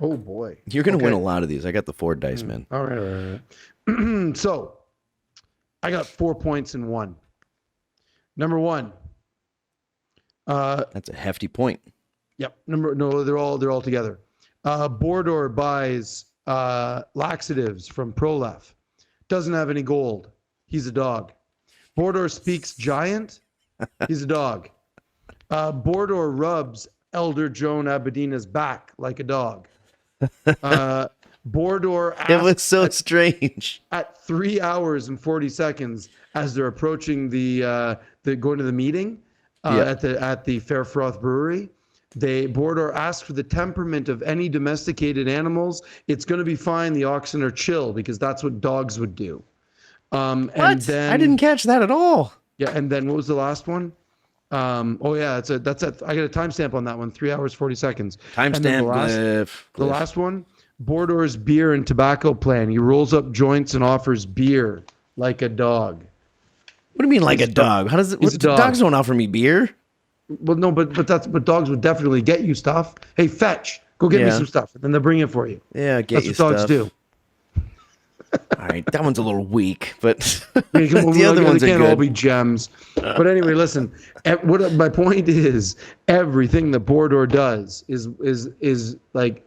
Oh boy. You're gonna win a lot of these. I got the 4 dice, man. All right. So, I got 4 points in one. Number 1. That's a hefty point. Yep. No, they're all together. Bordor buys laxatives from Prolef. Doesn't have any gold. He's a dog. Bordor speaks giant. He's a dog. Bordor rubs Elder Joan Abedina's back like a dog. Bordor asks It was so strange. at 3 hours and 40 seconds as they're approaching the going to the meeting at the Fairfroth Brewery. Bordor asks for the temperament of any domesticated animals. It's going to be fine. The oxen are chill because that's what dogs would do. What? And then I didn't catch that at all. yeah, and then what was the last one? Oh yeah, I got a timestamp on that one. 3 hours 40 seconds. Timestamp. The last one. Bordor's beer and tobacco plan. He rolls up joints and offers beer like a dog. What do you mean, like a dog? How does it? He's a dog. Dogs don't offer me beer. Well, no, but dogs would definitely get you stuff. Hey, fetch, go get me some stuff, and then they'll bring it for you. Yeah, That's what dogs do. All right, that one's a little weak, but The other ones are can't good. all be gems. But anyway, listen. What my point is, everything that Bordor does is like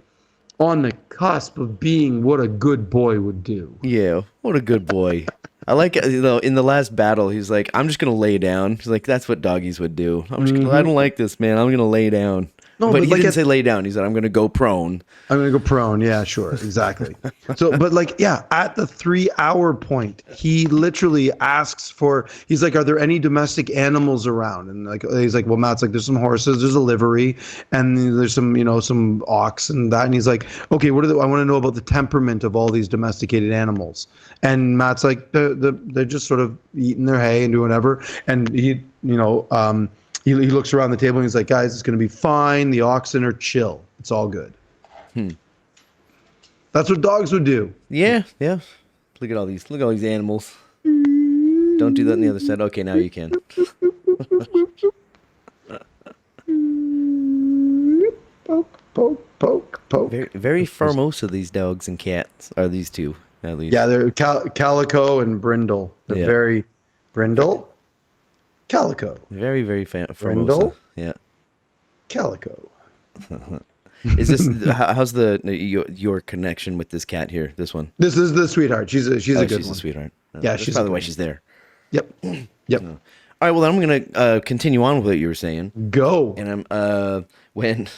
on the cusp of being what a good boy would do. Yeah, what a good boy. I like it, in the last battle, he's like, I'm just going to lay down. He's like, that's what doggies would do. I don't like this, man. I'm going to lay down. No, but he didn't say lay down. He said, I'm going to go prone. I'm going to go prone. Yeah, sure. Exactly. But at the 3 hour point, he literally asks he's like, are there any domestic animals around? And he's like, well, Matt's like, there's some horses, there's a livery, and there's some ox and that. And he's like, okay, I want to know about the temperament of all these domesticated animals. And Matt's like, they're just sort of eating their hay and doing whatever. And he looks around the table and he's like, guys, it's going to be fine. The oxen are chill. It's all good. That's what dogs would do. Yeah. Look at all these animals. Don't do that on the other side. Okay, now you can. Poke. Very, very Formosa, these dogs and cats. Are these two, at least. Yeah, they're Calico and Brindle. They're very... Brindle? Calico. Very, very Formosa. Brindle? Yeah. Calico. Is this how's your connection with this cat here? This one. This is the sweetheart. She's a good one. She's a sweetheart. Yeah, that's probably why she's there. Yep. All right. Well, then I'm gonna continue on with what you were saying. Go. And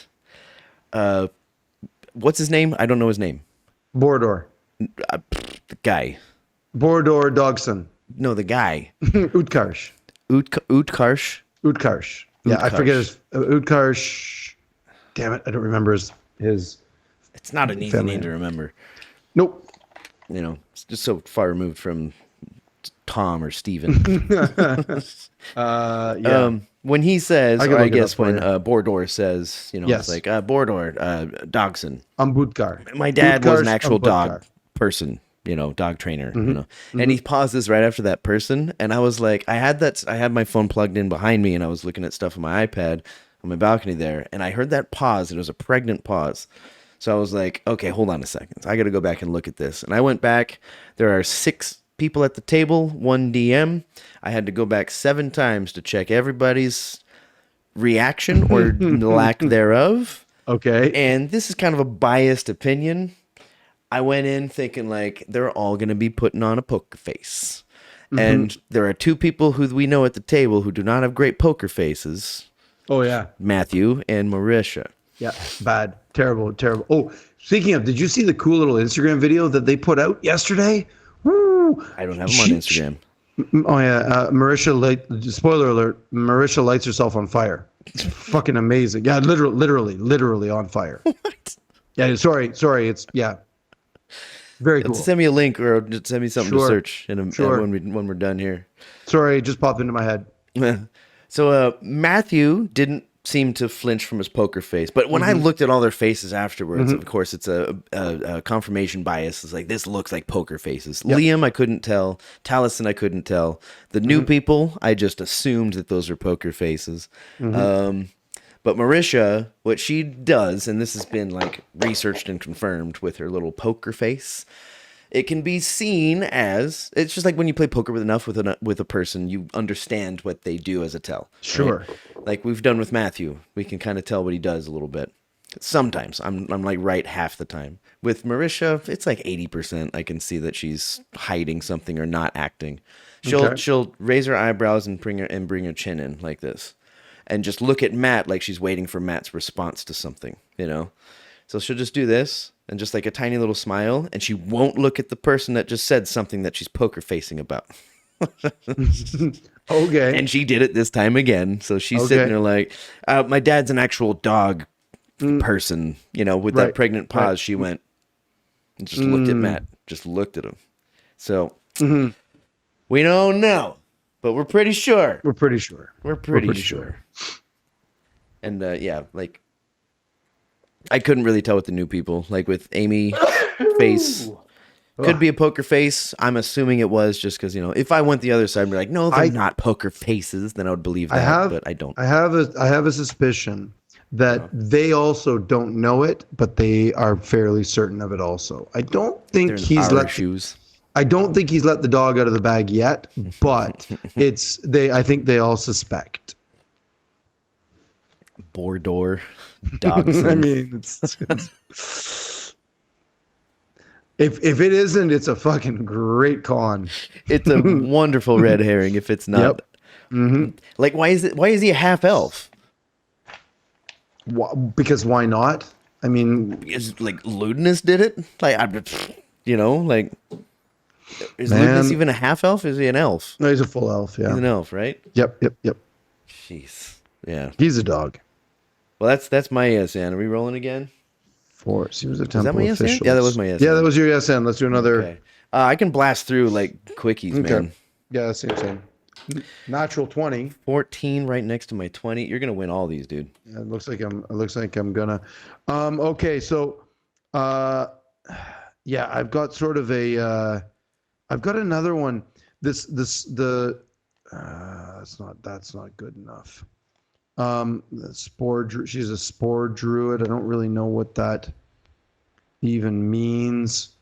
what's his name? I don't know his name. Bordor. The guy. Bordor Dogson. No, the guy. Utkarsh. Utkarsh. Utkarsh. Yeah, I forget his Utkarsh. Damn it, I don't remember his. It's not an easy name to remember. Nope. It's just so far removed from Tom or Steven. Yeah. When he says, I guess when Bordor Bordor says, yes. It's like Bordor, Dogson. I'm Budkar. My dad was an actual dog person, dog trainer, and he pauses right after that person. And I was like, I had my phone plugged in behind me and I was looking at stuff on my iPad on my balcony there. And I heard that pause. It was a pregnant pause. So I was like, okay, hold on a second. I got to go back and look at this. And I went back. There are 6 people at the table, 1 DM. I had to go back 7 times to check everybody's reaction or lack thereof. Okay. And this is kind of a biased opinion. I went in thinking like they're all going to be putting on a poker face. And there are 2 people who we know at the table who do not have great poker faces. Oh, yeah. Matthew and Marisha. Yeah, bad. Terrible. Oh, speaking of, did you see the cool little Instagram video that they put out yesterday? Woo! I don't have them on Instagram. Oh, yeah. Marisha, spoiler alert, Marisha lights herself on fire. It's fucking amazing. Yeah, literally on fire. What? Yeah, sorry. It's, yeah. Very Just cool. send me a link or just send me something to Sure. search Sure. when we're done here. Sorry, it just popped into my head. So Matthew didn't seem to flinch from his poker face, but when I looked at all their faces afterwards, of course, it's a confirmation bias. It's like this looks like poker faces. Yep. Liam, I couldn't tell. Taliesin, I couldn't tell. The new people, I just assumed that those are poker faces. But Marisha, what she does, and this has been like researched and confirmed with her little poker face, it can be seen as it's just like when you play poker with a person, you understand what they do as a tell. Sure. Right? Like we've done with Matthew, we can kind of tell what he does a little bit. Sometimes I'm like right half the time. With Marisha, it's like 80%. I can see that she's hiding something or not acting. She'll raise her eyebrows and bring her chin in like this, and just look at Matt like she's waiting for Matt's response to something, you know? So she'll just do this and just like a tiny little smile, and she won't look at the person that just said something that she's poker facing about. Okay. And she did it this time again. So she's sitting there like, my dad's an actual dog person, you know, with that pregnant pause, she went and just looked at Matt, just looked at him. So we don't know, but we're pretty sure. We're pretty sure. We're pretty sure. And yeah, like I couldn't really tell with the new people. Like with Amy, face could be a poker face. I'm assuming it was just because, you know, if I went the other side and be like, no, they're not poker faces, then I would believe that. But I don't. I have a suspicion that they also don't know it, but they are fairly certain of it also. I don't think he's let shoes. I don't think he's let the dog out of the bag yet, but I think they all suspect. Bordor, dogs. I mean, if it isn't, it's a fucking great con. It's a wonderful red herring if it's not. Yep. Like, why is he a half elf? Because why not? I mean, is like Ludinus did it? Like, you know, like is Ludinus even a half elf? Is he an elf? No, he's a full elf. Yeah, he's an elf, right? Yep. Jeez, yeah. He's a dog. Well, that's my SN. Are we rolling again? Force. He was a temple was that my official. SN? Yeah, that was my SN. Yeah, that was your SN. Let's do another. Okay. I can blast through like quickies, man. Yeah, same. Natural 20. 14 right next to my 20. You're gonna win all these, dude. Yeah, it looks like I'm gonna. Okay, so yeah, I've got sort of I've got another one. That's not good enough. She's a spore druid. I don't really know what that even means.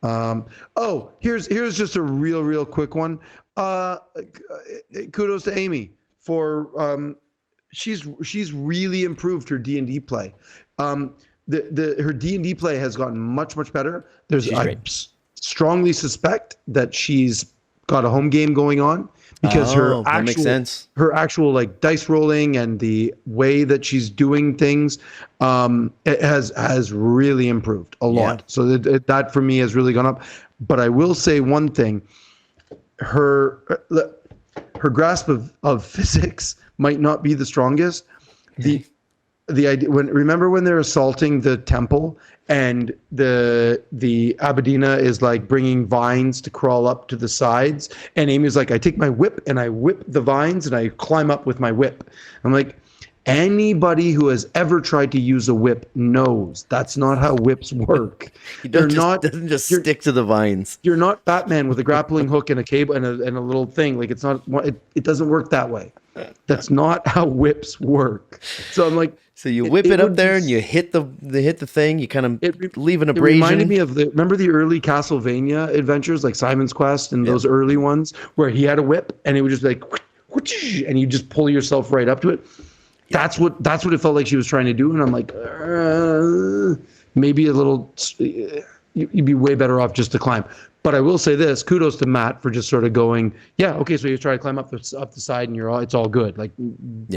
Here's just a real quick one. Kudos to Amy for she's really improved her D&D play. Her D&D play has gotten much better. I strongly suspect that she's got a home game going on because that makes sense. Her actual like dice rolling and the way that she's doing things it has really improved a lot. So that for me has really gone up. But I will say one thing: her grasp of physics might not be the strongest. The idea remember when they're assaulting the temple and the Abadina is like bringing vines to crawl up to the sides, and Amy's like, I take my whip and I whip the vines and I climb up with my whip. I'm like, anybody who has ever tried to use a whip knows that's not how whips work. Doesn't just stick to the vines. You're not Batman with a grappling hook and a cable and a little thing. Like it doesn't work that way. That's not how whips work. So I'm like, so you whip it up there and you hit the thing. You kind of leave an abrasion. It reminded me of remember the early Castlevania adventures, like Simon's Quest and those early ones where he had a whip and it would just like, and you just pull yourself right up to it. That's what it felt like she was trying to do, and I'm like, maybe a little. You'd be way better off just to climb. But I will say this: kudos to Matt for just sort of going, yeah, okay. So you try to climb up the side, and it's all good. Like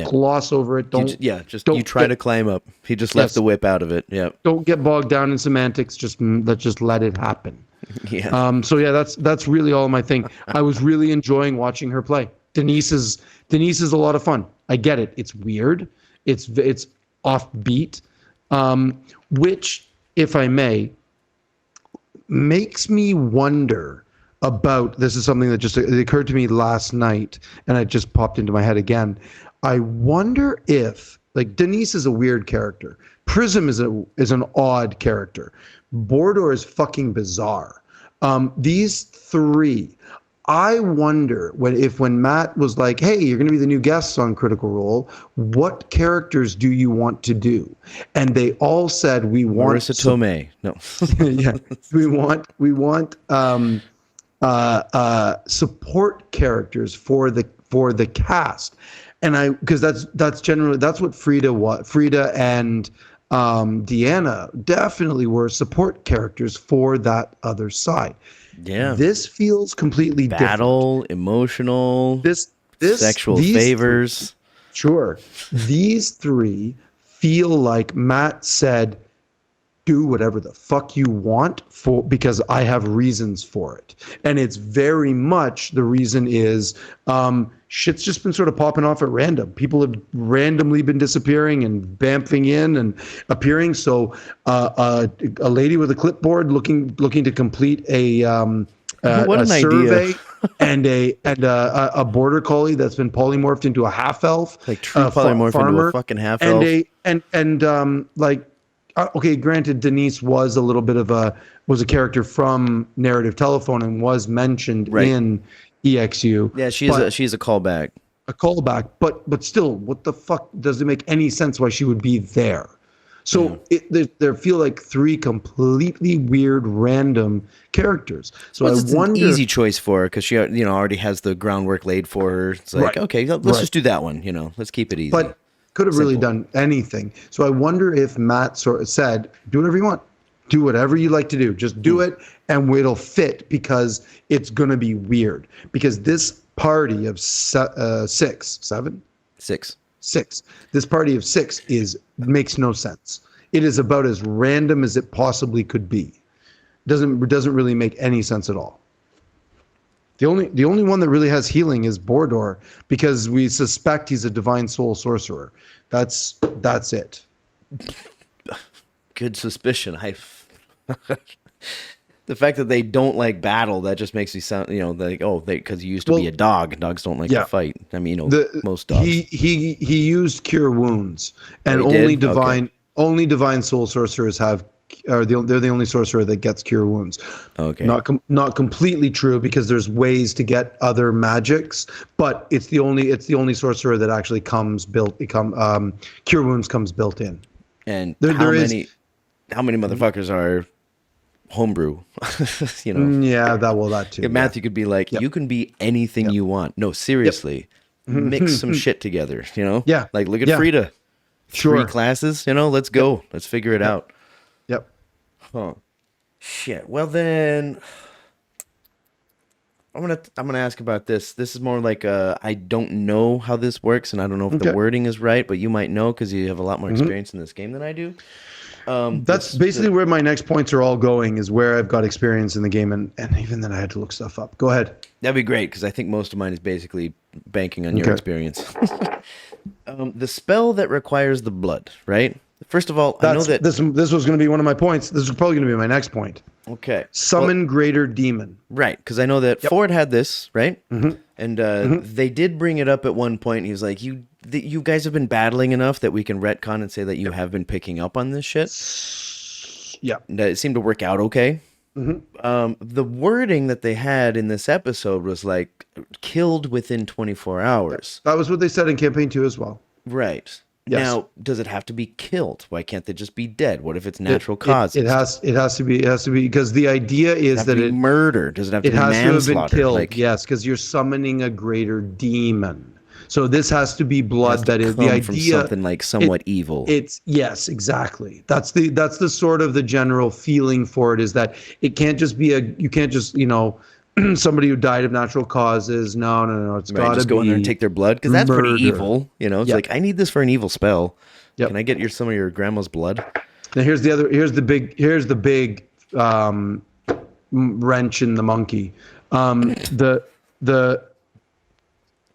gloss over it. You try to climb up. He just left the whip out of it. Yeah. Don't get bogged down in semantics. Let's just let it happen. Yeah. So yeah, that's really all my thing. I was really enjoying watching her play. Denise is a lot of fun. I get it. It's weird. It's offbeat. Which, if I may, makes me wonder about, this is something that just it occurred to me last night and it just popped into my head again. I wonder if, like, Denise is a weird character. Prism is an odd character. Bordor is fucking bizarre. These three, I wonder when Matt was like, "Hey, you're going to be the new guests on Critical Role. What characters do you want to do?" And they all said, "We want Marissa Tomei." No. yeah, we want support characters for the cast." And because that's generally what Frida and Deanna definitely were support characters for that other side. Yeah. This feels completely battle, different. emotional, This sexual favors. Sure. These three feel like Matt said, do whatever the fuck you want because I have reasons for it. And it's very much the reason is shit's just been sort of popping off at random. People have randomly been disappearing and bamfing in and appearing. So a lady with a clipboard looking to complete a survey and a border collie that's been polymorphed into a half elf, like true polymorph into a fucking half elf, okay, granted, Denise was a little bit of a character from Narrative Telephone and was mentioned in EXU. Yeah, she's a callback. A callback, but still, what the fuck does it make any sense why she would be there? So there feel like three completely weird, random characters. So it's an easy choice for her because she already has the groundwork laid for her. It's like, okay, let's just do that one. Let's keep it easy. But could have really done anything. So I wonder if Matt sort of said, do whatever you want. Do whatever you like to do. Just do it and it'll fit because it's going to be weird. Because this party of six. This party of six makes no sense. It is about as random as it possibly could be. Doesn't really make any sense at all. The only one that really has healing is Bordor because we suspect he's a divine soul sorcerer. That's it. Good suspicion. The fact that they don't like battle, that just makes me sound, like, because he used to be a dog. Dogs don't like to fight. I mean, most dogs. He used cure wounds, and only divine soul sorcerers they're the only sorcerer that gets cure wounds. Okay. Not completely true because there's ways to get other magics, but it's the only sorcerer that actually cure wounds comes built in. And how many motherfuckers are homebrew? Yeah, that too. Yeah, Matthew could be like, you can be anything you want. No, seriously, mix some shit together. Yeah. Like look at Frida. Sure. 3 classes. Let's go. Let's figure it out. Yep. Huh. Shit. Well then, I'm gonna ask about this. This is more like I don't know how this works, and I don't know if the wording is right, but you might know because you have a lot more experience in this game than I do. That's basically where my next points are all going, is where I've got experience in the game, and even then I had to look stuff up. Go ahead. That'd be great because I think most of mine is basically banking on your experience. The spell that requires the blood, right? First of all, I know that this was going to be one of my points. This is probably going to be my next point. Okay. Summon greater demon. Right, because I know that Ford had this, right? Mm-hmm. And they did bring it up at one point. He was like, you guys have been battling enough that we can retcon and say that you have been picking up on this shit. Yeah. And it seemed to work out okay. Mm-hmm. The wording that they had in this episode was like, killed within 24 hours. That was what they said in campaign 2 as well. Right. Yes. Now, does it have to be killed? Why can't they just be dead? What if it's natural causes? It has to be because the idea is that it murder. Does it have to be manslaughter? It has to have been killed. Yes, because you're summoning a greater demon. So this has to be blood that is the idea from something like somewhat evil. Yes, exactly. That's the sort of the general feeling for it, is that it can't just be you can't just somebody who died of natural causes. No. It's got to just go in there and take their blood because that's pretty evil. It's like, I need this for an evil spell. Yep. Can I get some of your grandma's blood? Now here's the big wrench in the monkey.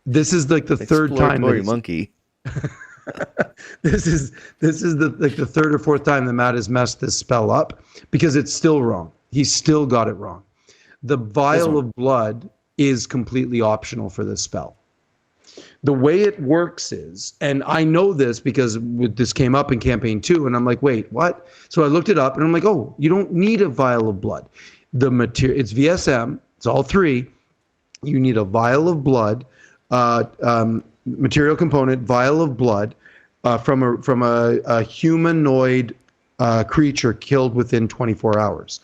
This is like the third time. Monkey. This is the third or fourth time that Matt has messed this spell up because it's still wrong. He still got it wrong. The vial of blood is completely optional for this spell. The way it works is, and I know this because this came up in campaign 2, and I'm like, wait, what? So I looked it up, and I'm like, oh, you don't need a vial of blood. The material, it's VSM, it's all 3. You need a vial of blood, material component, vial of blood from a humanoid creature killed within 24 hours.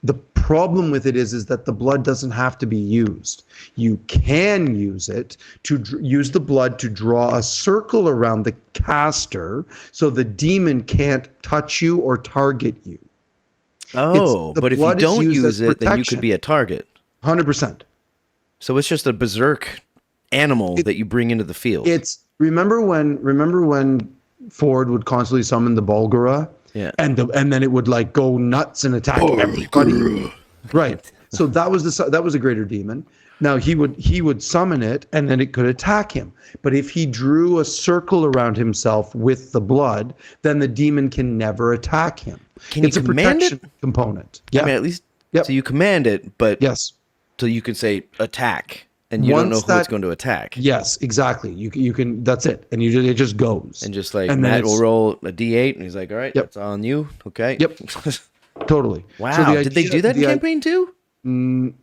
The problem with it is that the blood doesn't have to be used. You can use it to use the blood to draw a circle around the caster so the demon can't touch you or target you. Oh, but if you don't use it, then you could be a target. 100%. So it's just a berserk animal that you bring into the field. Remember when Ford would constantly summon the Bulgura? Yeah. And then it would like go nuts and attack everybody. Right. So that was a greater demon. Now he would summon it and then it could attack him. But if he drew a circle around himself with the blood, then the demon can never attack him. It's a protection component. Yeah. I mean, at least so you command it, but yes. So you can say attack. And you don't know who it's going to attack. Yes, exactly. You can. That's it. And it just goes. And just like Matt will roll a D8, and he's like, "All right, that's on you." Okay. Yep. Totally. Wow. So did they do that in campaign 2?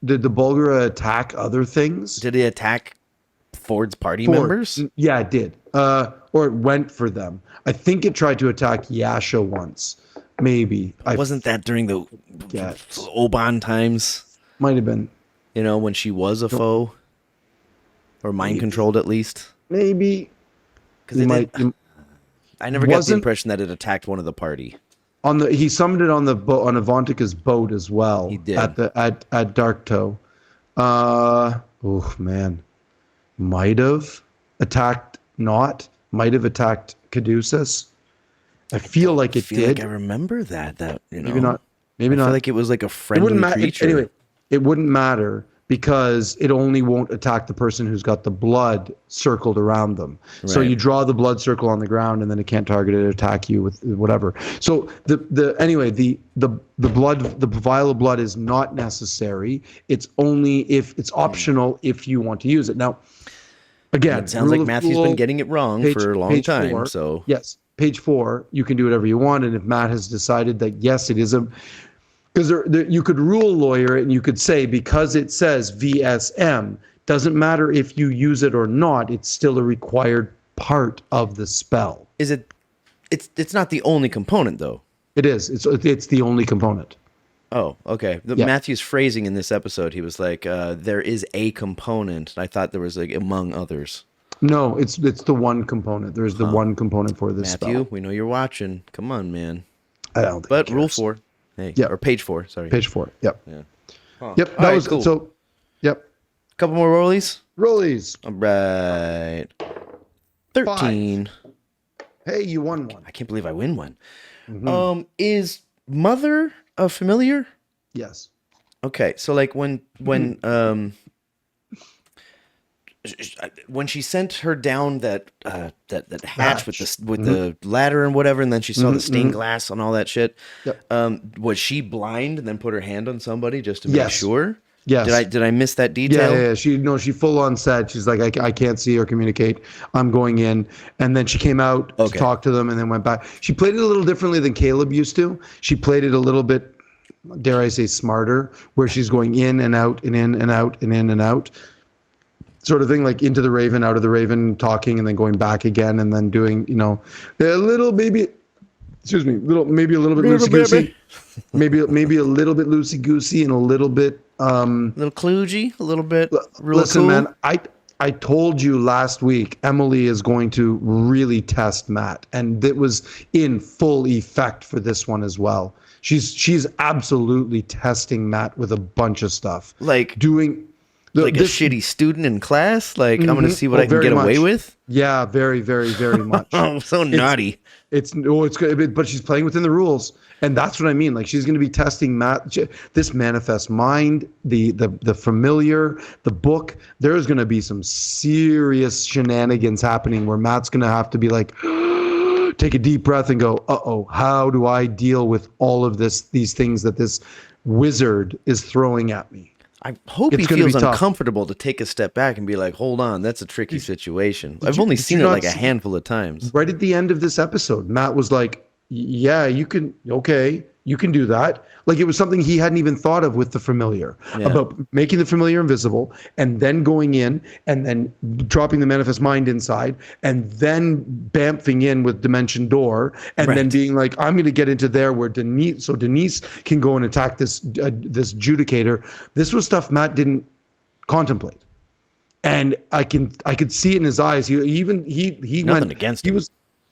Did the Bulgura attack other things? Did it attack Ford's party members? Yeah, it did. Or it went for them. I think it tried to attack Yasha once. Maybe. Wasn't that during the Oban times? Might have been. You know, when she was a foe, or mind controlled at least. Maybe, because I never got the impression that it attacked one of the party. He summoned it on the boat, on Avantika's boat as well. He did at Dark Toe. Oh man, might have attacked. Might have attacked Caduceus. I feel like it did. Like I remember that. Maybe not. Maybe not. I feel like it was like a friendly creature. Anyway. It wouldn't matter because it only won't attack the person who's got the blood circled around them. Right. So you draw the blood circle on the ground and then it can't target it, attack you with whatever. So the blood, the vial of blood is not necessary. It's only if it's optional if you want to use it. Now, again, it sounds like Matthew's been getting it wrong for a long time. 4, so yes, page 4, you can do whatever you want. And if Matt has decided that yes, it is because you could rule lawyer it and you could say because it says VSM, doesn't matter if you use it or not, it's still a required part of the spell. Is it? It's not the only component though. It is. It's the only component. Oh, okay. Matthew's phrasing in this episode, he was like, "There is a component." I thought there was like among others. No, it's the one component. There's the one component for this spell. Matthew, we know you're watching. Come on, man. I don't think. But rule 4. Hey, yeah, or page 4. Sorry, page 4. Yep. Yeah. Huh. Yep. That was cool. So. Yep. Couple more rollies. Rollies. All right. 13. 5. Hey, you won one. I can't believe I win one. Mm-hmm. Is mother a familiar? Yes. Okay, so like when she sent her down that hatch with the ladder and whatever, and then she saw the stained glass and all that shit. Yep. Was she blind and then put her hand on somebody just to make sure? Yes. Did I miss that detail? Yeah. She full on said, she's like, I can't see or communicate. I'm going in. And then she came out to talk to them and then went back. She played it a little differently than Caleb used to. She played it a little bit, dare I say, smarter, where she's going in and out and in and out and in and out. Sort of thing, like into the Raven, out of the Raven, talking, and then going back again, and then doing, a little maybe, maybe a little bit loosey goosey, maybe a little bit loosey goosey, and a little bit little kludgy, a little bit. Listen, cool. Man, I told you last week Emily is going to really test Matt, and it was in full effect for this one as well. She's absolutely testing Matt with a bunch of stuff, like doing. A shitty student in class? Like, I'm going to see what I can get away with? Yeah, very, very, very much. Oh, so naughty. It's good, but she's playing within the rules. And that's what I mean. Like, she's going to be testing this manifest mind, the familiar, the book. There's going to be some serious shenanigans happening where Matt's going to have to be like, take a deep breath and go, how do I deal with all of these things that this wizard is throwing at me. I hope It's he gonna be feels tough. uncomfortable to take a step back and be like, hold on, that's a tricky situation. I've only seen it like a handful of times. Right at the end of this episode, Matt was like, yeah, you can do that. Like it was something he hadn't even thought of with the familiar, about making the familiar invisible and then going in and then dropping the manifest mind inside and then bamfing in with dimension door and then being like, I'm going to get into there where Denise can go and attack this judicator. This was stuff Matt didn't contemplate. And I could see it in his eyes. He Nothing went against him.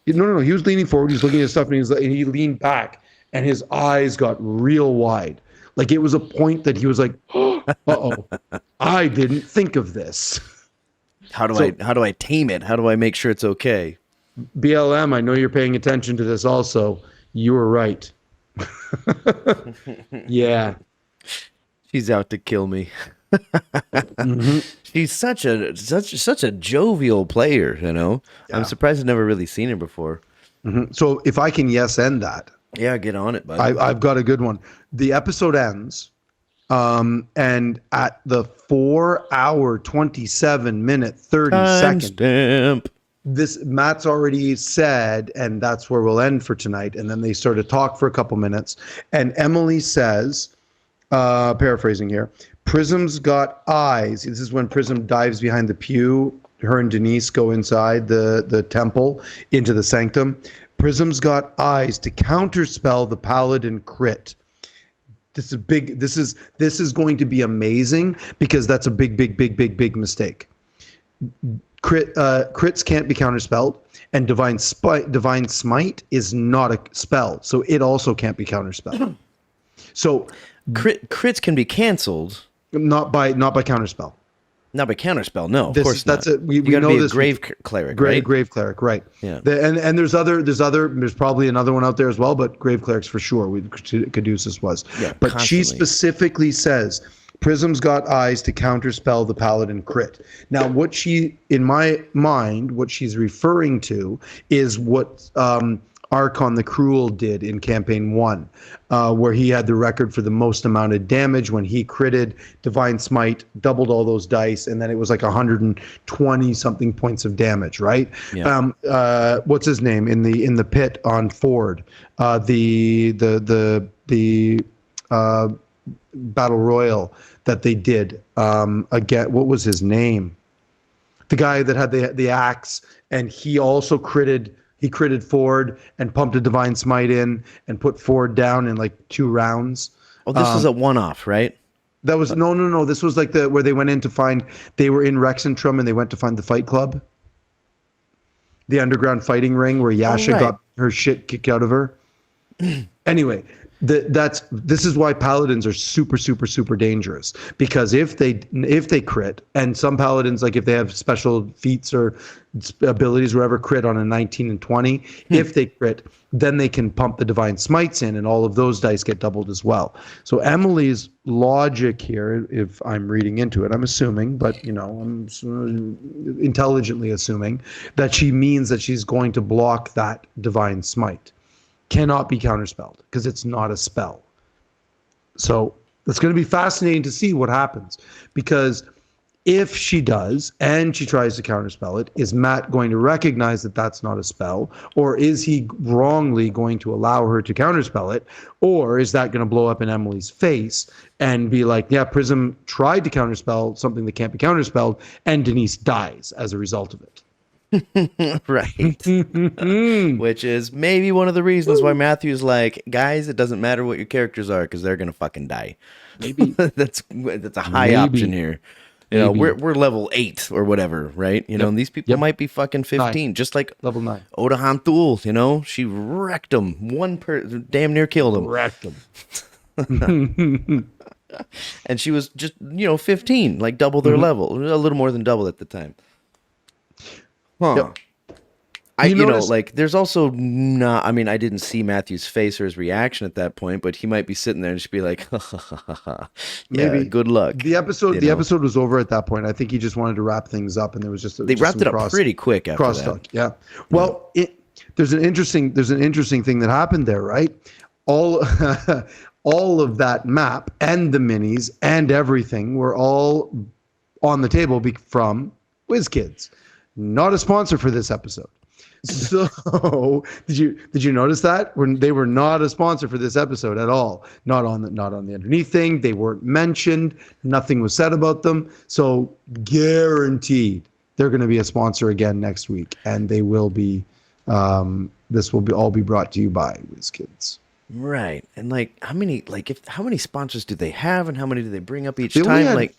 He was leaning forward. He was looking at stuff, and he leaned back, and his eyes got real wide. Like it was a point that he was like, "Uh-oh, I didn't think of this." How do I tame it? How do I make sure it's okay? BLM, I know you're paying attention to this. Also, you were right. Yeah, she's out to kill me. She's such a jovial player, you know. Yeah. I'm surprised I've never really seen her before. So if I can end that, yeah, get on it, bud. I've got a good one. The episode ends, and at the 4 hour 27 minute 30 second, this Matt's already said, and that's where we'll end for tonight. And then they sort of talk for a couple minutes, and Emily says, paraphrasing here, Prism's got eyes. This is when Prism dives behind the pew. Her and Denise go inside the temple into the sanctum. Prism's got eyes to counterspell the paladin crit. This is big. This is going to be amazing because that's a big mistake. Crits can't be counterspelled, and divine smite is not a spell, so it also can't be counterspelled. So crits can be canceled. Not by counterspell. Not by counterspell. No, of course not. We know be this. Grave cleric, right? Grave cleric, right? Yeah. And there's probably another one out there as well, but grave clerics for sure. Caduceus was. Yeah. But constantly. She specifically says Prism's got eyes to counterspell the paladin crit. Now, in my mind, what she's referring to is what Archon the Cruel did in Campaign 1, where he had the record for the most amount of damage when he critted Divine Smite, doubled all those dice, and then it was like 120-something points of damage, right? Yeah. What's his name in the pit on Ford? The Battle Royal that they did. Again, what was his name? The guy that had the axe, and he also critted. He critted Ford and pumped a Divine Smite in and put Ford down in like 2 rounds. Oh, this was a one-off, right? That was no. This was like where they went in to find. They were in Rexentrum and they went to find the Fight Club, the underground fighting ring where Yasha got her shit kicked out of her. Anyway, this is why paladins are super dangerous, because if they crit, and some paladins, like if they have special feats or abilities or whatever, crit on a 19 and 20, if they crit, then they can pump the divine smites in and all of those dice get doubled as well. So Emily's logic here, if I'm reading into it, I'm assuming, but I'm intelligently assuming that she means that she's going to block that divine smite. Cannot be counterspelled because it's not a spell. So it's going to be fascinating to see what happens, because if she does and she tries to counterspell it, is Matt going to recognize that that's not a spell, or is he wrongly going to allow her to counterspell it, or is that going to blow up in Emily's face and be like, yeah, Prism tried to counterspell something that can't be counterspelled, and Denise dies as a result of it. Right. Which is maybe one of the reasons why Matthew's like, guys, it doesn't matter what your characters are because they're gonna fucking die. Maybe that's a high option here. We're level 8 or whatever, right? And these people might be fucking 15, 9. Just like level 9. Oda Hantul, she wrecked him. Damn near killed him. Wrecked him. And she was just 15, like double their level, a little more than double at the time. Huh. Yep. There's also not, I didn't see Matthew's face or his reaction at that point, but he might be sitting there and just be like, yeah, maybe good luck. The episode was over at that point. I think he just wanted to wrap things up, and there was they wrapped it up pretty quick after that. Yeah. Well, there's an interesting thing that happened there, right? All all of that map and the minis and everything were all on the table from WizKids. Not a sponsor for this episode. So did you notice that when they were not a sponsor for this episode at all? Not on the underneath thing. They weren't mentioned. Nothing was said about them. So guaranteed they're going to be a sponsor again next week, and they will be. This will all be brought to you by WizKids. Right. And how many sponsors do they have, and how many do they bring up each time?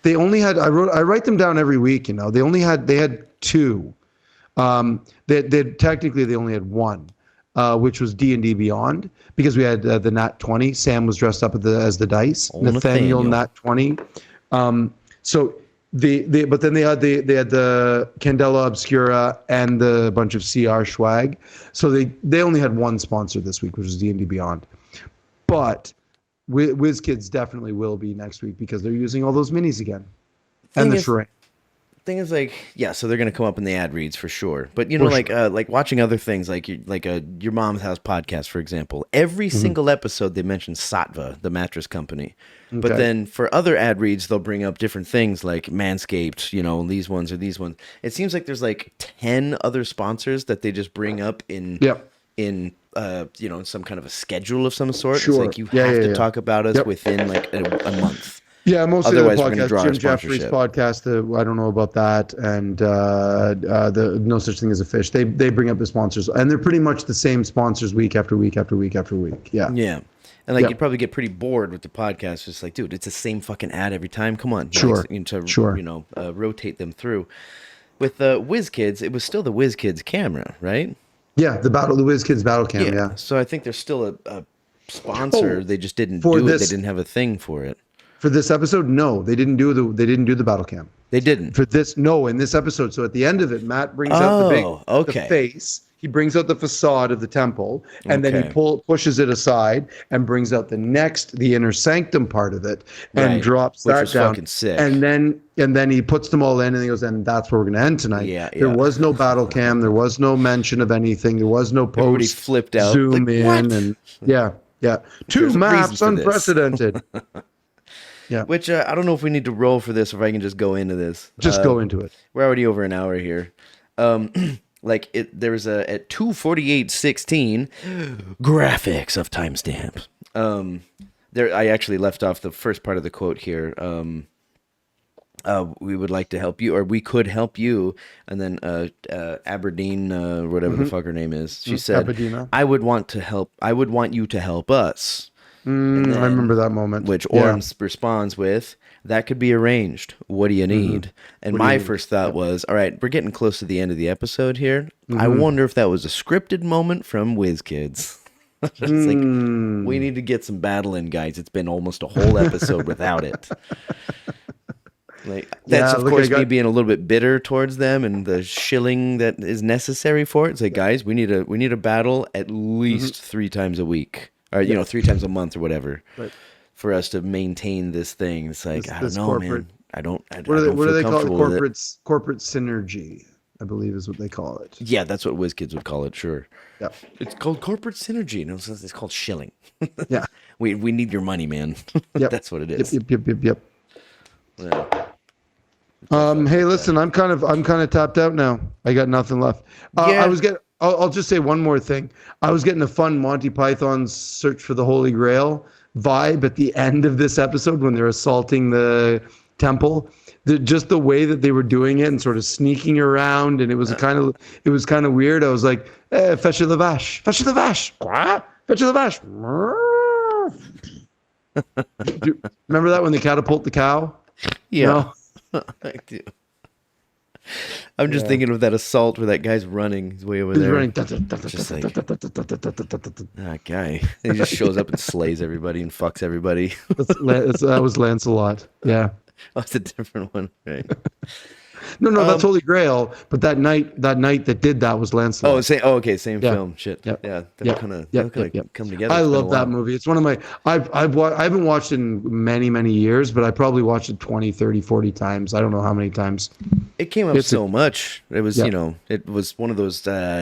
They only had. I write them down every week. They had two. They only had one, which was D&D Beyond, because we had the Nat 20. Sam was dressed up as the dice. Nathaniel Nat 20. So but then they had the Candela Obscura and the bunch of CR swag. So they only had one sponsor this week, which was D&D Beyond. But WizKids definitely will be next week because they're using all those minis again. And the terrain. Thing is, so they're gonna come up in the ad reads for sure. But like watching other things, your mom's house podcast, for example. Every single episode they mention Sattva, the mattress company. Okay. But then for other ad reads, they'll bring up different things like Manscaped, these ones or these ones. It seems like there's 10 other sponsors that they just bring up in some kind of a schedule of some sort. Sure. It's you have to talk about us within a month. Yeah, mostly otherwise the we're going to draw Jim Jeffries podcast. I don't know about that, and the No Such Thing as a Fish. They bring up the sponsors, and they're pretty much the same sponsors week after week after week after week. Yeah, yeah, and you probably get pretty bored with the podcast. Just dude, it's the same fucking ad every time. Come on, sure. Rotate them through. With the WizKids, it was still the WizKids camera, right? Yeah, the WizKids battle cam. Yeah. So I think there's still a sponsor. They just didn't do it. They didn't have a thing for it. For this episode, no, they didn't do the battle cam. They didn't. For this, no, in this episode. So at the end of it, Matt brings out the face. He brings out the facade of the temple, and then he pushes it aside and brings out the inner sanctum part of it, and drops that down. Fucking sick. And then he puts them all in, and he goes, and that's where we're going to end tonight. Yeah, There was no battle cam. There was no mention of anything. There was no post. Everybody flipped out. Zoom in, what? And two maps, unprecedented. Yeah. Which I don't know if we need to roll for this, or if I can just go into this. Just go into it. We're already over an hour here. There was at 2:48:16 graphics of timestamp. I actually left off the first part of the quote here. We would like to help you, or we could help you. And then Aberdeen, whatever the fuck her name is, she said, Aberdina. I would want you to help us. I remember that moment. Which Orms responds with, that could be arranged. What do you need? And my first thought was, all right, we're getting close to the end of the episode here. I wonder if that was a scripted moment from WizKids. We need to get some battle in, guys. It's been almost a whole episode without it. That's of course me being a little bit bitter towards them and the shilling that is necessary for it. It's guys, we need a battle at least 3 times a week. Or 3 times a month or whatever, for us to maintain this thing. It's I don't know, man. I don't. What do they call it? Corporate synergy, I believe, is what they call it. Yeah, that's what WizKids would call it. Sure. Yeah. It's called corporate synergy. No, it's called shilling. Yeah. We need your money, man. Yep. That's what it is. Yep. Yeah. Hey, listen, I'm kind of tapped out now. I got nothing left. I'll just say one more thing. I was getting a fun Monty Python's Search for the Holy Grail vibe at the end of this episode when they're assaulting the temple. Just the way that they were doing it and sort of sneaking around, and it was kind of weird. I was like, fetch the vash, fetch the vash, fetch the vash. Remember that when they catapult the cow? Yeah, I do. I'm just thinking of that assault where that guy's running. He's way over there. Running. Just that guy. He just shows up and slays everybody and fucks everybody. That was Lancelot. Yeah. Oh, it's a different one, right? No, that's Holy Grail. But that night that did that was Lancelot. Okay, same Yeah. film. Shit. Yep. Yeah, Yep. they'll Yep. kind Yep. Yep. of come together. I It's been a love that while. movie. It's one of my I haven't watched it in many years, but I probably watched it 20, 30, 40 times. I don't know how many times. It came up so much. It was, Yeah. you know, it was one of those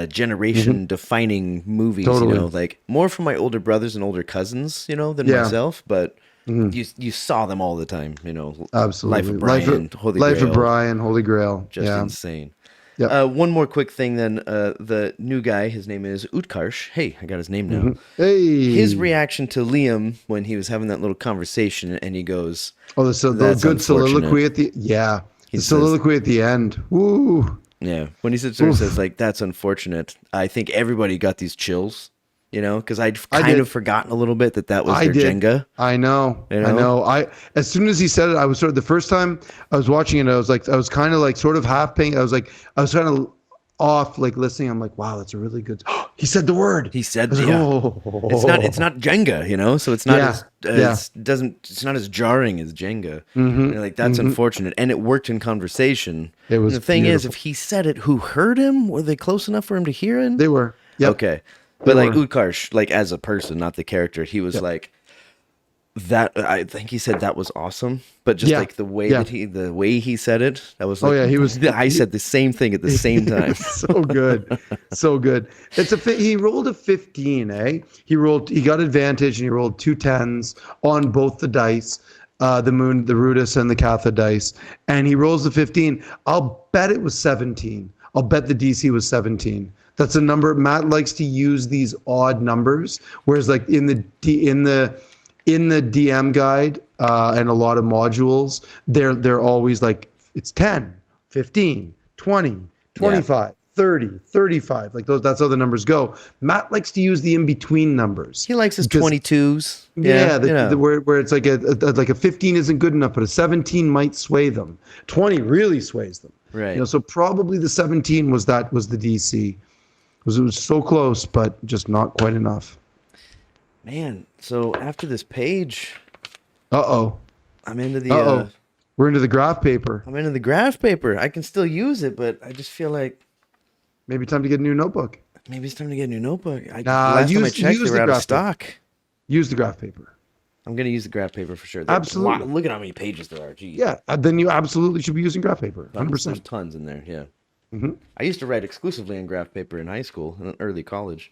generation defining movies, Totally. you know, like more for my older brothers and older cousins, you know, than Yeah. myself, but you saw them all the time, you know. Life Absolutely. of Brian, Holy Life Grail, of Brian, Holy Grail. just Yeah. insane. Yep. One more quick thing then, the new guy, his name is Utkarsh. Hey, I got his name now. Hey. His reaction to Liam when he was having that little conversation and he goes, Oh, the "That's good soliloquy unfortunate." at the the says- soliloquy at the end. Woo. Yeah, when he sits there and says like, "That's unfortunate," I think everybody got these chills, you know, because I'd kind did. of forgotten a little bit that was I their did. Jenga. I know. You know? I know. As soon as he said it, I was sort of the first time I was watching it, I was kind of like sort of half paying. I was kind of off, like listening. I'm like, wow, that's a really good. He said the word. He said, I was like, "Yeah." oh. It's not Jenga, you know, so it's not Yeah. it's not as jarring as Jenga. You're like, that's unfortunate, and it worked in conversation. It was And the thing is, beautiful. if he said it, who heard him? Were they close enough for him to hear him? They were. Yep. Okay, They but like were. Utkarsh, like as a person, not the character, he was like that. I think he said that was awesome, but just Yeah. like the way Yeah. the way he said it, that was like, Oh, yeah, he was- I said the same thing at the same time. So good. So good. He rolled a 15, eh? He got advantage and he rolled 2 10s on both the dice, the Rudis and the Katha dice. And he rolls the 15. I'll bet it was 17. I'll bet the DC was 17. That's a number. Matt likes to use these odd numbers, whereas like in the DM guide and a lot of modules, they're always like it's 10, 15, 20, 25, 30, 35. Like those, that's how the numbers go. Matt likes to use the in-between numbers. He likes his 22s. Yeah, you know. where it's like a 15 isn't good enough, but a 17 might sway them. 20 really sways them. Right. You know, so probably the 17 was the DC. It was so close, but just not quite enough. Man, so after this page, Uh-oh. I'm into the Uh-oh. We're into the graph paper. I'm into the graph paper. I can still use it, but I just feel like Maybe time to get a new notebook. maybe it's time to get a new notebook. Last time I use checked, they the were out of graph paper. stock. Use the graph paper. I'm gonna use the graph paper for sure. Absolutely. Look at how many pages there are. Geez. Yeah, then you absolutely should be using graph paper. There's 100%. tons in there. Yeah. Mm-hmm. I used to write exclusively in graph paper in high school and early college,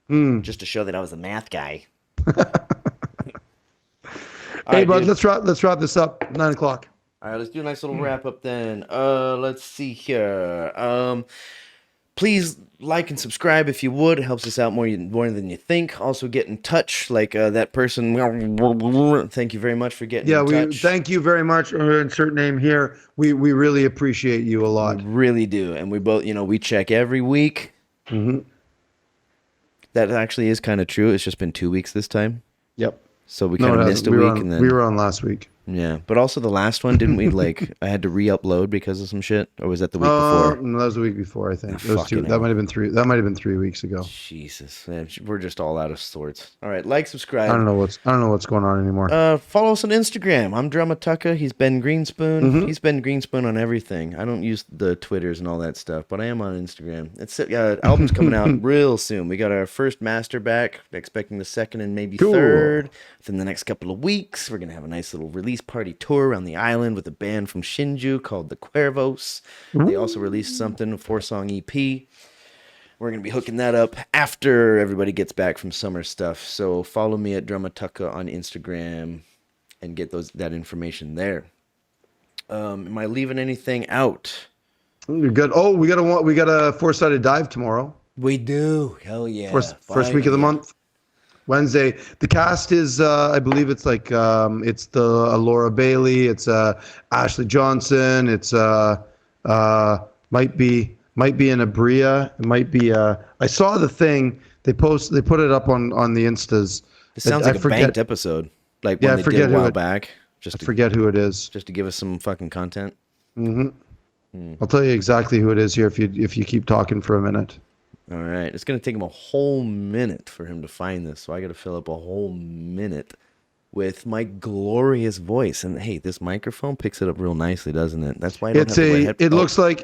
just to show that I was a math guy. Hey, bud, let's wrap this up. 9 o'clock. All right, let's do a nice little wrap up then. Let's see here. Please like and subscribe if you would. It helps us out more than you think. Also, get in touch, like that person. Thank you very much for getting in touch. Thank you very much. Insert name here. We really appreciate you a lot. We really do, and we both, we check every week. Mm-hmm. That actually is kind of true. It's just been 2 weeks this time, Yep. so we kind of missed a week, and then we were on last week. yeah. But also the last one, didn't we? Like, I had to re-upload because of some shit, or was that the week before? No, that was the week before, I think. Ah, fucking That hell. might have been 3. That might have been 3 weeks ago. Jesus, man, we're just all out of sorts. All right, like, subscribe. I don't know what's going on anymore. Follow us on Instagram. I'm drummatucka. He's bengreenspoon. Mm-hmm. He's bengreenspoon on everything. I don't use the Twitters and all that stuff, but I am on Instagram. It's album's coming out real soon. We got our first master back, expecting the second and maybe Cool. third within the next couple of weeks. We're gonna have a nice little release party tour around the island with a band from Shinju called the Cuervos. They also released something, a 4-song EP. We're going to be hooking that up after everybody gets back from summer stuff. So follow me at drummatucka on Instagram and get that information there. Am I leaving anything out? You're good. Oh, we got a 4-sided dive tomorrow. We do. Hell yeah. First week of the month. Wednesday. The cast is, I believe it's like, it's the Laura Bailey, it's Ashley Johnson, it's might be an Abria, it might be. I saw the thing they put it up on the Instas. It sounds like a banked episode, like when they did a while back. I forget who it is. Just to give us some fucking content. I'll tell you exactly who it is here if you keep talking for a minute. All right. It's going to take him a whole minute for him to find this, so I got to fill up a whole minute. with my glorious voice. And hey, this microphone picks it up real nicely, doesn't it? That's why I don't have to wear headphones.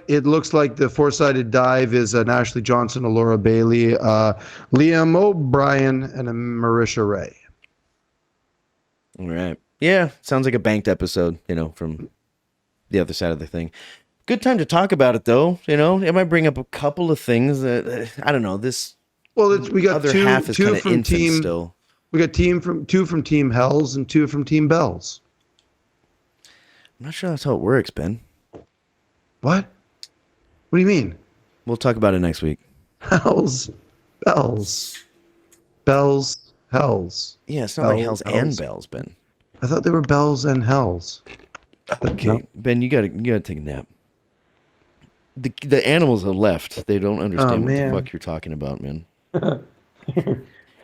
It looks like the four-sided dive is an Ashley Johnson, a Laura Bailey, Liam O'Brien, and a Marisha Ray. All right. Yeah, sounds like a banked episode, from the other side of the thing. Good time to talk about it, though. It might bring up a couple of things that I don't know. This we got other half is kind of infant still. We got two from Team Hells and two from Team Bells. I'm not sure that's how it works, Ben. What? What do you mean? We'll talk about it next week. Hells, Bells, Bells, Hells. Yeah, it's not like Hells and Bells, Ben. I thought they were Bells and Hells. Okay, no. Ben, you gotta take a nap. The animals have left. They don't understand what the fuck you're talking about, man.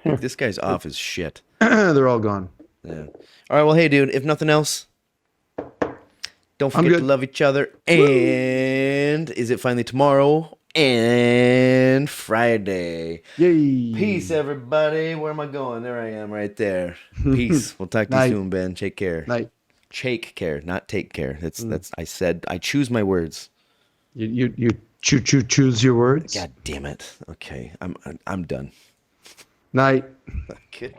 This guy's off his shit. They're all gone. Yeah. All right, well, hey, dude, if nothing else, don't forget to love each other. And is it finally tomorrow and Friday? Yay. Peace, everybody. Where am I going? There I am right there. Peace. We'll talk to you soon, Ben. Take care. Night. Take care, not take care. That's I said I choose my words. You choose your words? God damn it. Okay. I'm done. Night. Okay.